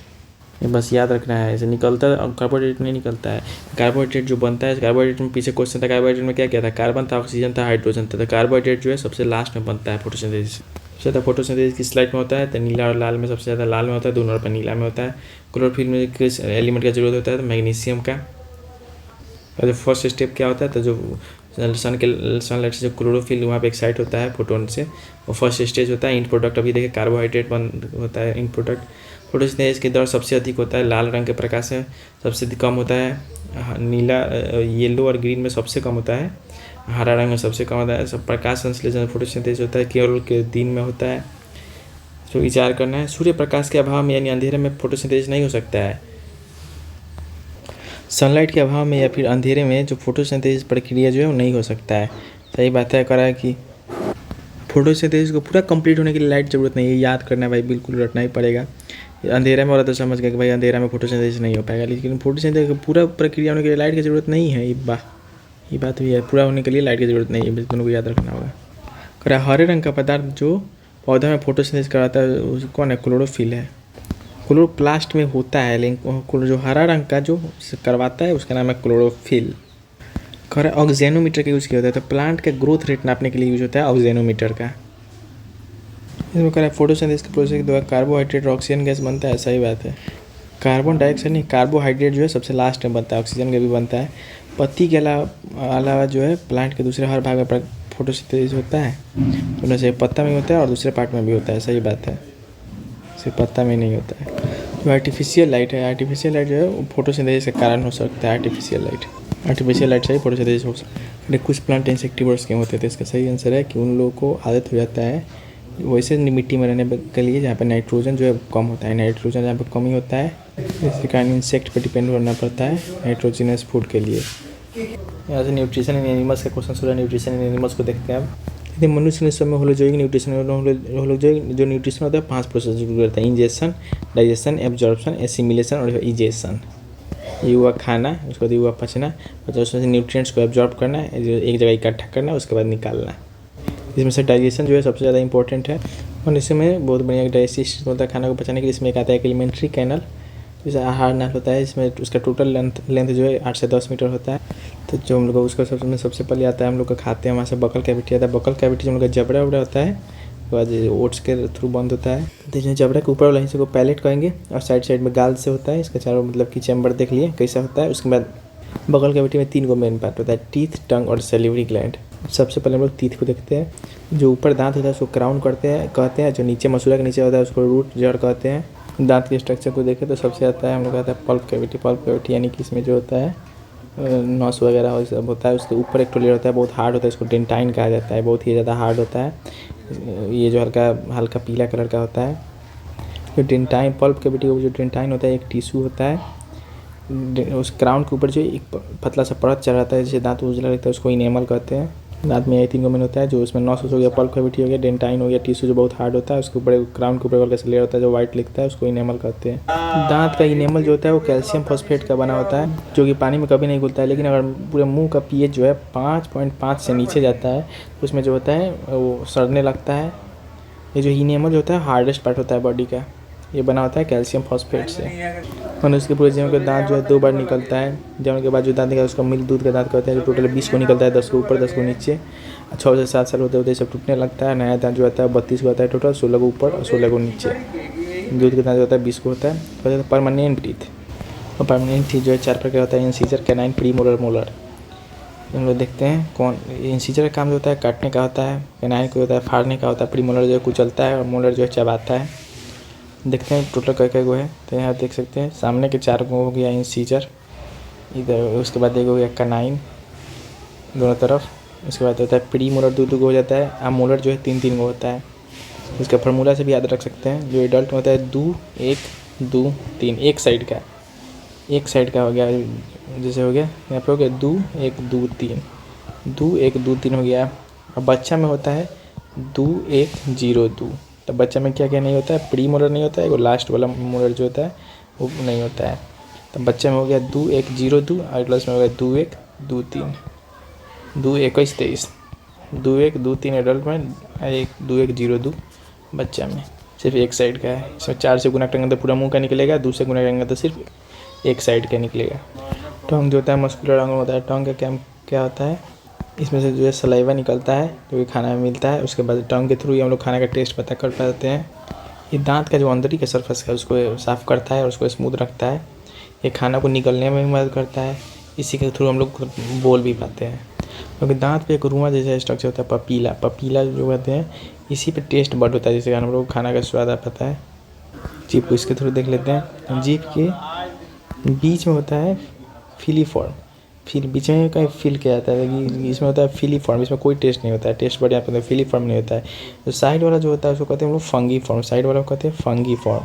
ये बस याद रखना है, ऐसे निकलता है और कार्बोहाइड्रेट नहीं निकलता है। कार्बोहाइड्रेट जो बनता है, कार्बोहाइड्रेट में पीछे क्वेश्चन था, कार्बोहाइड्रेट में क्या क्या था? कार्बन था, ऑक्सीजन था, हाइड्रोजन था। तो कार्बोहाइड्रेट जो है सबसे लास्ट में बनता है फोटोसिंथेसिस। सबसे ज़्यादा फोटोसिंथेसिस किस लाइट में होता है? तो नीला और लाल में सबसे ज़्यादा लाल में होता है, दोनों पर नीला में होता है। क्लोरोफिल में किस एलिमेंट का जरूरत होता है? तो मैग्नीशियम का। और जो फर्स्ट स्टेप क्या होता है? तो जो सनलाइट से जो क्लोरोफिल वहाँ पे एक्साइट होता है फोटोन से, वो फर्स्ट स्टेज होता है। इंड प्रोडक्ट अभी देखिए कार्बोहाइड्रेट बन होता है इंड प्रोडक्ट। फोटोसिंथेसिस के दौर सबसे अधिक होता है लाल रंग के प्रकाश से, सबसे कम होता है नीला, येलो और ग्रीन में सबसे कम होता है, हरा रंग में सबसे कम होता है। सब प्रकाश संश्लेषण फोटोसिंथेसिस होता है केवल के दिन में होता है। तो विचार करना है, सूर्य प्रकाश के अभाव में यानी अंधेरे में फोटोसिंथेसिस नहीं हो सकता है। सनलाइट के अभाव में या फिर अंधेरे में जो फोटोसिंथेसिस प्रक्रिया जो है वो नहीं हो सकता है। सही बात है, करा कि फोटोसिंथेसिस को पूरा कंप्लीट होने के लिए लाइट ज़रूरत नहीं है, याद करना है भाई, बिल्कुल रटना ही पड़ेगा। अंधेरा में हो रहा तो समझ गया कि भाई अंधेरा में फोटोसिंथेसिस नहीं हो पाएगा, लेकिन फोटोसिंथेसिस का पूरा प्रक्रिया होने के लिए लाइट की ज़रूरत नहीं है। ये बात भी है, पूरा होने के लिए लाइट की ज़रूरत नहीं है, दोनों को याद रखना होगा। करा हरे रंग का पदार्थ जो पौधा में फोटोसिंथेसिस कराता है उस कौन है? क्लोरोफिल है। क्लोरोप्लास्ट में होता है, लेकिन जो हरा रंग का जो करवाता है उसका नाम है क्लोरोफिल। खरा ऑक्सीजनोमीटर का यूज़ किया होता है, तो प्लांट का ग्रोथ रेट नापने के लिए यूज होता है ऑक्सीजनोमीटर का। इसमें करा फोटोसिंथेसिस के प्रोसेस के द्वारा कार्बोहाइड्रेट और ऑक्सीजन गैस बनता है। सही बात है, कार्बन डाइऑक्साइड नहीं, कार्बोहाइड्रेट जो है सबसे लास्ट में बनता है, ऑक्सीजन का भी बनता है। पत्ती के अलावा जो है प्लांट के दूसरे हर भाग में फोटोसिंथेसिस होता है, तो से पत्ता में होता है और दूसरे पार्ट में भी होता है। सही बात है, सिर्फ पत्ता में नहीं होता है। जो आर्टिफिशियल लाइट है, आर्टिफिशियल लाइट जो है वो फोटोसिंथेसिस के कारण हो सकता है। आर्टिफिशियल लाइट से ही फोटोसिंथेसिस हो सकता है। कुछ प्लांट इंसेक्टिवर्स क्यों होते थे? इसका सही आंसर है कि उन लोगों को आदत हो जाता है वैसे मिट्टी में रहने के लिए जहाँ पर नाइट्रोजन जो है कम होता है, नाइट्रोजन जहाँ पर कमी होता है, इसके कारण इंसेक्ट पर डिपेंड होना पड़ता है नाइट्रोजनस फूड के लिए। यहाँ से न्यूट्रिशन इन एनिमल्स का क्वेश्चन सुना, न्यूट्रिशन इन एनिमल्स को देखते हैं अब। यदि मनुष्य के समय होलोजोइक न्यूट्रिशन, होलोजोइक जो न्यूट्रिशन होता है 5 प्रोसेस करता है: इंजेक्शन, डाइजेशन, एब्जॉर्प्शन, एसिमिलेशन और इजेशन। ये हुआ खाना, उसके बाद ये हुआ पचना, और उसमें न्यूट्रिएंट्स को एब्जॉर्ब करना, एक जगह इकट्ठा करना, उसके बाद निकालना। इसमें से डाइजेशन जो है सबसे ज़्यादा इंपॉर्टेंट है, और इसमें बहुत बढ़िया डाइजेस्टिव सिस्टम होता है खाना को पचाने के लिए। इसमें एक आता है एलिमेंट्री कैनल, जैसे आहार नाल होता है, इसमें उसका टोटल लेंथ जो है 8 से 10 मीटर होता है। तो जो हम लोग उसका सबसे पहले आता है, हम लोग का खाते हैं वहाँ से बकल कैविटी आता है। बकल कैविटी जो हम लोग का जबड़ा उबड़ा होता है, उसके बाद ओट्स के थ्रू बंद होता है। तो जो जबड़ा के ऊपर वाला हिस्से को पैलेट कहेंगे, और साइड में गाल से होता है। इसका चारों मतलब कि चैम्बर देख लिए कैसा होता है। उसके बाद बकल कैविटी में 3 मेन पार्ट होता है: टीथ, टंग और सैलिवरी ग्लैंड। सबसे पहले हम लोग टीथ को देखते हैं। जो ऊपर दांत होता है उसको क्राउन कहते हैं। जो नीचे मसूड़ा के नीचे होता है उसको रूट जड़ कहते हैं। दांत के स्ट्रक्चर को देखें तो सबसे आता है हम लोग आता है पल्प कैविटी, यानी कि इसमें जो होता है नस वगैरह सब होता है। उसके ऊपर एक तो लेयर होता है, बहुत हार्ड होता है, इसको डेंटाइन कहा जाता है, बहुत ही ज़्यादा हार्ड होता है। ये जो हल्का पीला कलर का होता है। जो डेंटाइन पल्प कैविटी का जो डेंटाइन होता है एक टिश्यू होता है। उस क्राउन के ऊपर जो एक पतला सा परत चढ़ जाता है जिसे दांत उजला लगता है, उसको इनेमल कहते हैं। दांत में यही 3 मेन होता है, जो उसमें नस हो गया, पल्प कैविटी हो गया, डेंटाइन हो गया, टिश्यू जो बहुत हार्ड होता है, उसके ऊपर क्राउन के ऊपर हल्का सा लेयर होता है जो वाइट लिखता है, उसको इनेमल कहते हैं। दांत का इनेमल जो होता है वो कैल्शियम फॉस्फेट का बना होता है, जो कि पानी में कभी नहीं घुलता है। लेकिन अगर पूरे मुंह का पीएच जो है 5.5 से नीचे जाता है तो उसमें जो होता है वो सड़ने लगता है। ये जो इनेमल जो होता है हार्डेस्ट पार्ट होता है बॉडी का, ये बना होता है कैल्शियम फॉस्फेट से। मनुष्य के पूरे जीवन का दांत जो है 2 बार निकलता है। जन्म के बाद जो दांत निकलता है उसका मिल्क दूध का दांत कहते हैं, जो टोटल 20 को निकलता है, 10 को ऊपर 10 को नीचे। 6 से 7 साल होते होते सब टूटने लगता है। नया दांत जो आता है 32 को आता है टोटल, 16 को ऊपर और 16 को नीचे। दूध का दांत जो होता है 20 को होता है। परमानेंट टीथ, और परमानेंट टीथ जो है 4 प्रकार होता है: इंसीजर, कैनाइन, प्रीमोलर, मोलर। हम लोग देखते हैं कौन इंसीजर का काम जो होता है काटने का होता है, कैनाइन को होता है फाड़ने का होता है, प्रीमोलर जो है कुचलता है, और मोलर जो है चबाता है। देखते हैं टोटल कई गो है, तो यहाँ देख सकते हैं सामने के 4 गो हो गया इंसीजर, इधर उसके बाद एक हो गया कैनाइन दोनों तरफ। उसके बाद होता है प्री मोलर 2 गो हो जाता है, और मोलर जो है 3 गो होता है। इसका फार्मूला से भी याद रख सकते हैं। जो एडल्ट में होता है 2 1 2 3, एक साइड का हो गया, जैसे हो गया यहाँ पे हो गया 2 1 2 3, 2 1 2 3 हो गया। और बच्चा में होता है 2 1 0 2। तो बच्चा में क्या क्या नहीं होता है? प्री मोलर नहीं होता है, वो लास्ट वाला मोलर जो होता है वो नहीं होता है। तो बच्चे में हो गया 2 1 0 2, और एडल्ट में हो गया 2 1 2 3। 2 21 23 2 1 2 3 एडल्ट में 1 2 1 0 2 बच्चा में सिर्फ एक साइड का है। इसमें 4 से गुना करेंगे तो पूरा मुंह का निकलेगा, 2 से गुना करेंगे तो सिर्फ एक साइड का निकलेगा। टंग जो होता है मस्कुलर ऑर्गन होता है। टंग का क्या होता है, इसमें से जो है सलाइवा निकलता है जो कि खाना में मिलता है। उसके बाद टंग के थ्रू ही हम लोग खाने का टेस्ट पता कर पाते हैं। ये दांत का जो अंदर का सरफेस है उसको साफ़ करता है और उसको स्मूथ रखता है। ये खाना को निकलने में भी मदद करता है। इसी के थ्रू हम लोग बोल भी पाते हैं, क्योंकि दांत पे एक रुआ जैसा स्ट्रक्चर होता है पपीला जो कहते हैं, इसी पे टेस्ट बड होता है जिससे हम लोग खाना का स्वाद आ पाता है। जीभ को इसके थ्रू देख लेते हैं। जीभ के बीच में होता है फिलीफॉर्म। बीच में कहीं फील किया जाता है कि इसमें होता है फिलीफॉर्म। इसमें कोई टेस्ट नहीं होता है, टेस्ट बड यहाँ पे फिलीफॉर्म नहीं होता है। तो साइड वाला जो होता है उसको कहते हैं हम लोग फंगी फॉर्म। साइड वाला को कहते हैं फंगी फॉर्म।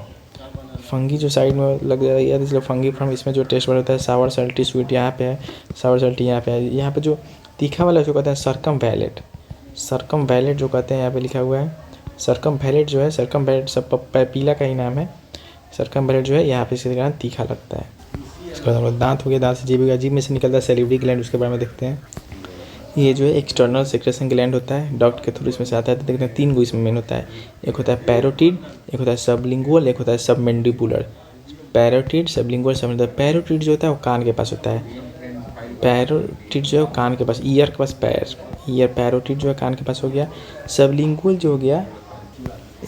फंगी जो साइड में लग जाएगी इसलिए फंगी फॉर्म। इसमें जो टेस्ट बड होता है सावर सल्टी स्वीट यहाँ पे है, सावर सल्टी यहाँ पे है। यहाँ पे जो तीखा वाला जो कहते हैं सरकम वैलेट जो कहते हैं यहाँ पे लिखा हुआ है। सरकम वैलेट जो है, सरकम वैलेट सब पपीला का ही नाम है। सरकम वैलेट जो है यहाँ पे इसके कारण तीखा लगता है। इसके बाद हम लोग दांत हो गया, दांत से जीभ में से निकलता है सैलिवरी ग्लैंड, उसके बारे में देखते हैं। ये जो है एक्सटर्नल सेक्रेशन ग्लैंड होता है, डक्ट के थ्रू इसमें से आता है। तो देखते हैं 3 गो इसमें मेन होता है। एक होता है पैरोटिड, एक होता है सबलिंगुअल, एक होता है submandibular. Parotid, sublingual, submandibular. Parotid जो होता है वो कान के पास होता है। पैरोटिड जो है कान के पास, ईयर के पास पैरोटिड जो है कान के पास हो गया। सबलिंगुअल जो हो गया,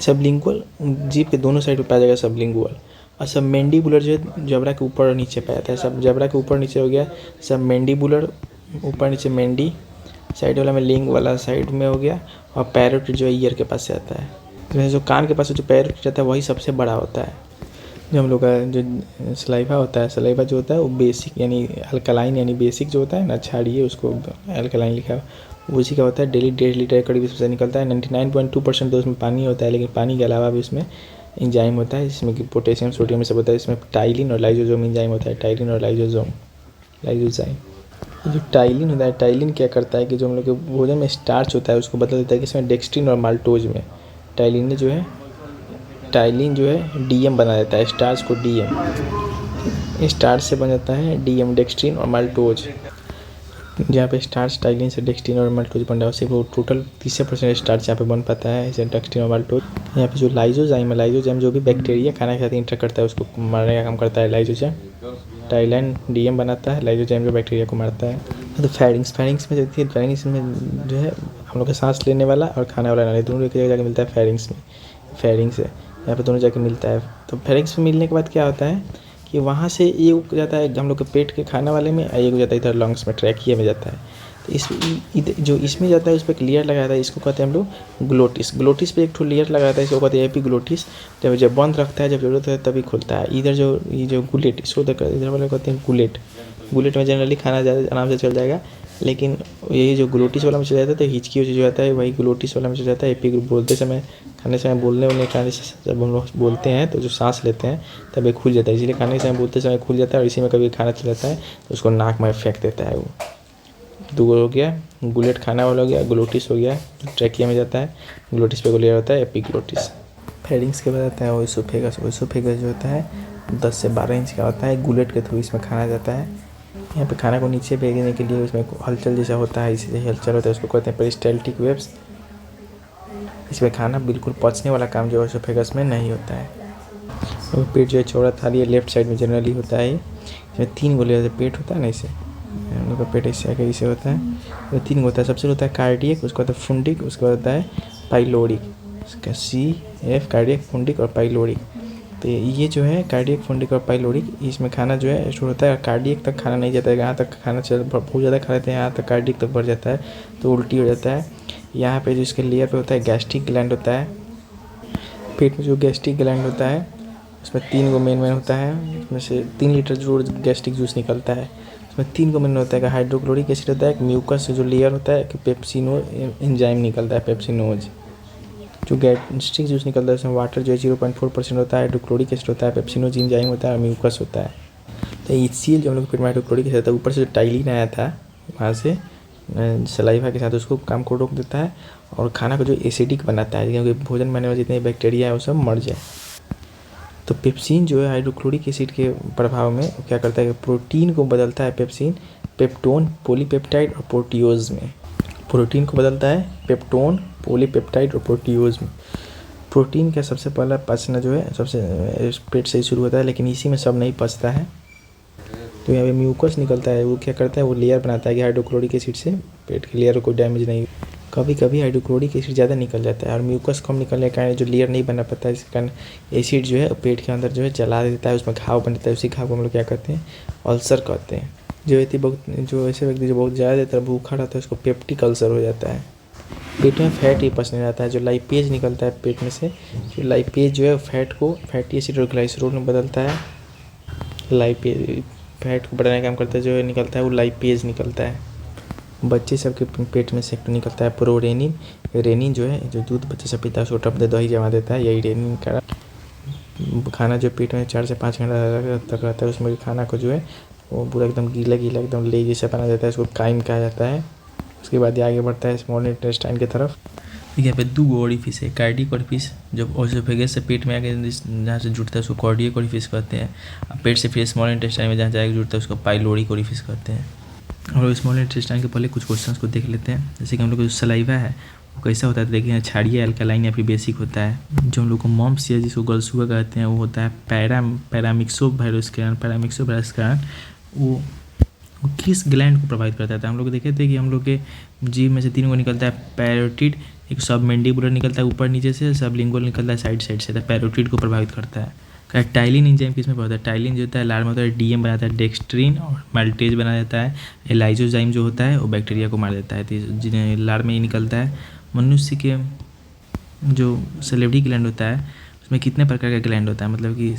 सबलिंगुअल जीभ के दोनों साइड पर पाया जाएगा सबलिंगुअल। और सब मैंडिबुलर जो है जबड़ा के ऊपर और नीचे पाया जाता है। सब जबड़ा के ऊपर नीचे हो गया। सब मैंडिबुलर ऊपर नीचे, मैंडी साइड वाला में लिंग वाला साइड में हो गया। और पैरोटिड जो है ईयर के पास से आता है। तो जो कान के पास जो पैरोटिड आता है वही सबसे बड़ा होता है। जो हम लोग का जो सलाइवा होता है, सलाइवा जो होता है वो बेसिक यानी अल्कलाइन यानी बेसिक जो होता है ना, छाड़िए उसको अल्कलाइन लिखा है, उसी का होता है। डेली 1.5 लीटर करीब इसमें से निकलता है। 99.2% तो उसमें पानी होता है, लेकिन पानी के अलावा भी उसमें एंजाइम होता है जिसमें कि पोटेशियम सोडियम सब होता है। इसमें टाइलिन और लाइजोजोम एंजाइम होता है। टाइलिन और लाइजोजाइम। जो टाइलिन होता है, टाइलिन क्या करता है कि जो हम लोग के भोजन में स्टार्च होता है उसको बदल देता है कि इसमें डेक्स्ट्रिन और माल्टोज में टाइलिन जो है डीएम बना देता है, स्टार्च को डीएम। स्टार्च से बन जाता है डीएम, डेक्स्ट्रिन और माल्टोज। जहाँ पे स्टार्च टाइलिन से डेक्स्ट्रिन और माल्टोज बन रहा है, सिर्फ वो टोटल 30% स्टार्च यहाँ पे बन पाता है, इसे डेक्स्ट्रिन और माल्टोज। यहाँ पे जो लाइजोजाइम जो भी बैक्टीरिया खाना के साथ इंटर करता है उसको मारने का काम करता है लाइजोजाइम। टाइलिन डीएम बनाता है, लाइजोजाइम जो बैक्टीरिया को मारता है। तो फेरिंग्स में जो फेरिंग्स में जो है हम लोग का सांस लेने वाला और खाने वाला नाली दोनों एक जगह जाके मिलता है फेरिंग्स से यहाँ पे दोनों जाके मिलता है। तो फेरिंग्स में मिलने के बाद क्या होता है कि वहाँ से एक हो जाता है हम लोग के पेट के खाने वाले में, एक हो जाता है इधर लंग्स में, ट्रैकिया में जाता है। तो जो इसमें जाता है उस पर एक लेयर लगाया था, इसको कहते हैं हम लोग ग्लोटिस पे एक ठो लेयर लगाया था, इसको कहते हैं एपिग्लोटिस। जब बंद रखता है, जब जरूरत है तभी खुलता है। इधर जो गुलेट, इसको इधर वाले कहते हैं गुलेट में जनरली खाना ज़्यादा आराम से चल जाएगा, लेकिन यही जो ग्लोटिस वाला में चल जाता है तो हिचकी जो आता है वही ग्लोटिस वाला में चल जाता है। बोलते समय, खाने समय बोलने खाने से जब हम लोग बोलते हैं तो जो सांस लेते हैं तब ये खुल जाता है, इसलिए खाने के समय बोलते समय खुल जाता है। और इसी में कभी खाना चल जाता है तो उसको नाक में फेंक देता है। वो 2 हो गया, गुलेट खाना वाला हो गया, ग्लोटिस हो गया, ट्रैकिया में जाता है। ग्लोटिस पे लेयर होता है एपिग्लोटिस। फेरिंग्स के बाद आता है ओएसोफेगस जो होता है 10 से 12 इंच का होता है। गुलेट के थ्रू इसमें खाना जाता है। यहाँ पे खाना को नीचे भेजने के लिए उसमें हलचल जैसा होता है, इसलिए हलचल होता है, उसको कहते हैं पेरिस्टाल्टिक वेव्स। इसमें खाना बिल्कुल पचने वाला काम जो ओएसोफेगस में नहीं होता है। तो पेट जो है चौड़ा थाली है, लेफ्ट साइड में जनरली होता है। इसमें 3 गो लेयर पेट होता है ना, इसे हम लोग का पेट ऐसे होता है। तो 3 होता है। सबसे होता है कार्डियक, उसका होता है फुंडिक, उसका होता है पाइलोरिक। इसका CF कार्डियक, फुंडिक और पाइलोरिक। तो ये जो है कार्डियक, फुंडिक और पाइलोरिक, इसमें खाना जो है स्टोर होता है। कार्डियक तक खाना नहीं जाता है, यहाँ तक खाना बहुत ज़्यादा खा लेते हैं, यहाँ तक कार्डियक तक बढ़ जाता है तो उल्टी हो जाता है। यहाँ पे जो इसके लेयर पे होता है गैस्ट्रिक ग्लैंड होता है। पेट में जो गैस्ट्रिक ग्लैंड होता है उसमें 3 गो मेन होता है। उसमें से 3 लीटर जरूर गैस्ट्रिक जूस निकलता है। उसमें 3 को मेन होता है, हाइड्रोक्लोरिक एसिड होता है, एक म्यूकस जो लेयर होता है, कि पेप्सिनो एंजाइम निकलता है, पेप्सिनोज। जो गैस्ट्रिक जूस निकलता है उसमें वाटर जो है 0.4% होता है, हाइड्रोक्लोरिक एसिड होता है, पेप्सिनोज एंजाइम होता है और म्यूकस होता है। तो इसीलिए जो हम लोग पेट में हाइड्रोक्लोरिक एसिड होता है, ऊपर से जो टाइलिन आया था वहाँ से सलाइवा के साथ उसको काम को रोक देता है और खाना को जो एसिडिक बनाता है, क्योंकि भोजन में आने वाले जितने बैक्टीरिया है वो सब मर जाए। तो पेप्सिन जो है हाइड्रोक्लोरिक एसिड के प्रभाव में क्या करता है कि प्रोटीन को बदलता है। पेप्टोन, पॉलीपेप्टाइड और प्रोटियोज में। प्रोटीन को बदलता है पेप्टोन, पॉलीपेप्टाइड और प्रोटियोज में। प्रोटीन का सबसे पहला पचना जो है सबसे पेट से ही शुरू होता है, लेकिन इसी में सब नहीं पचता है। तो यहाँ पे म्यूकस निकलता है, वो क्या करता है, वो लेयर बनाता है कि हाइड्रोक्लोरिक एसिड से पेट के लेयर को डैमेज नहीं। कभी कभी हाइड्रोक्लोरिक एसिड ज़्यादा निकल जाता है और म्यूकस कम निकलने के कारण जो लेयर नहीं बना पाता है, इसके कारण एसिड जो है पेट के अंदर जो है जला देता है, उसमें घाव बन जाता है। उसी घाव को हम लोग क्या कहते हैं, अल्सर कहते हैं। जो ऐसे व्यक्ति जो बहुत ज़्यादा देर भूखा रहता है उसको पेप्टिक अल्सर हो जाता है। पेट में फैट ही पचने जाता है। जो लाइपेज निकलता है पेट में से, जो लाइपेज जो है फैट को फैटी एसिड और ग्लाइसरोल में बदलता है। लाइपेज फैट को बढ़ाने का काम करता है, जो निकलता है वो लाइपेज निकलता है। बच्चे सबके पेट में से निकलता है प्रोरेनिन। रेनिन जो है, जो दूध बच्चे सब पीता है उसको टप दे दही जमा देता है, यही रेनिन का। खाना जो पेट में 4 से 5 घंटा तक रहता है, उसमें खाना को जो है वो पूरा एकदम गीला गीला एकदम ले जैसा बना देता है, उसको काइम कहा जाता है। उसके बाद ये आगे बढ़ता है स्मॉल इंटेस्टाइन की तरफ। यहाँ पे 2 ओरिफिस है, कार्डियक ओरिफिस जो ओसोफेगस से पेट में आगे जहाँ से जुड़ता है उसको कार्डियक ओरिफिस कहते हैं। पेट से फिर स्मॉल इंटेस्टाइन में जहाँ जाके जुड़ता है उसको पाइलोरिक ओरिफिस कहते हैं। और स्मॉल इंटेस्टाइन के पहले कुछ क्वेश्चंस को देख लेते हैं। जैसे कि हम लोग को जो सलाइवा है वो कैसा होता है, देखिए क्षारीय, अल्कलाइन या फिर बेसिक होता है। जो हम लोग को मॉम्स या जिसको गलसुआ कहते हैं वो होता है पैरामिक्सोवायरस के कारण। पैरामिक्सोवायरस के कारण वो किस ग्लैंड को प्रभावित करता है। हम लोग देखे थे कि हम लोग के जीभ में से 3 को निकलता है पैरोटिड, एक सबमेंडिबुलर निकलता है ऊपर नीचे से, सबलिंगुअल निकलता है साइड से। तो पैरोटिड को प्रभावित करता है। क्या टाइलिन एंजाइम किस में होता है, टाइलिन जो होता है लार में होता है, डीएम बनाता है, डेक्सट्रीन और माल्टेज बना देता है। लाइजोजाइम जो होता है वो बैक्टीरिया को मार देता है, तो लार में ही निकलता है। मनुष्य के जो सेलेवरी ग्लैंड होता है उसमें कितने प्रकार का ग्लैंड होता है, मतलब कि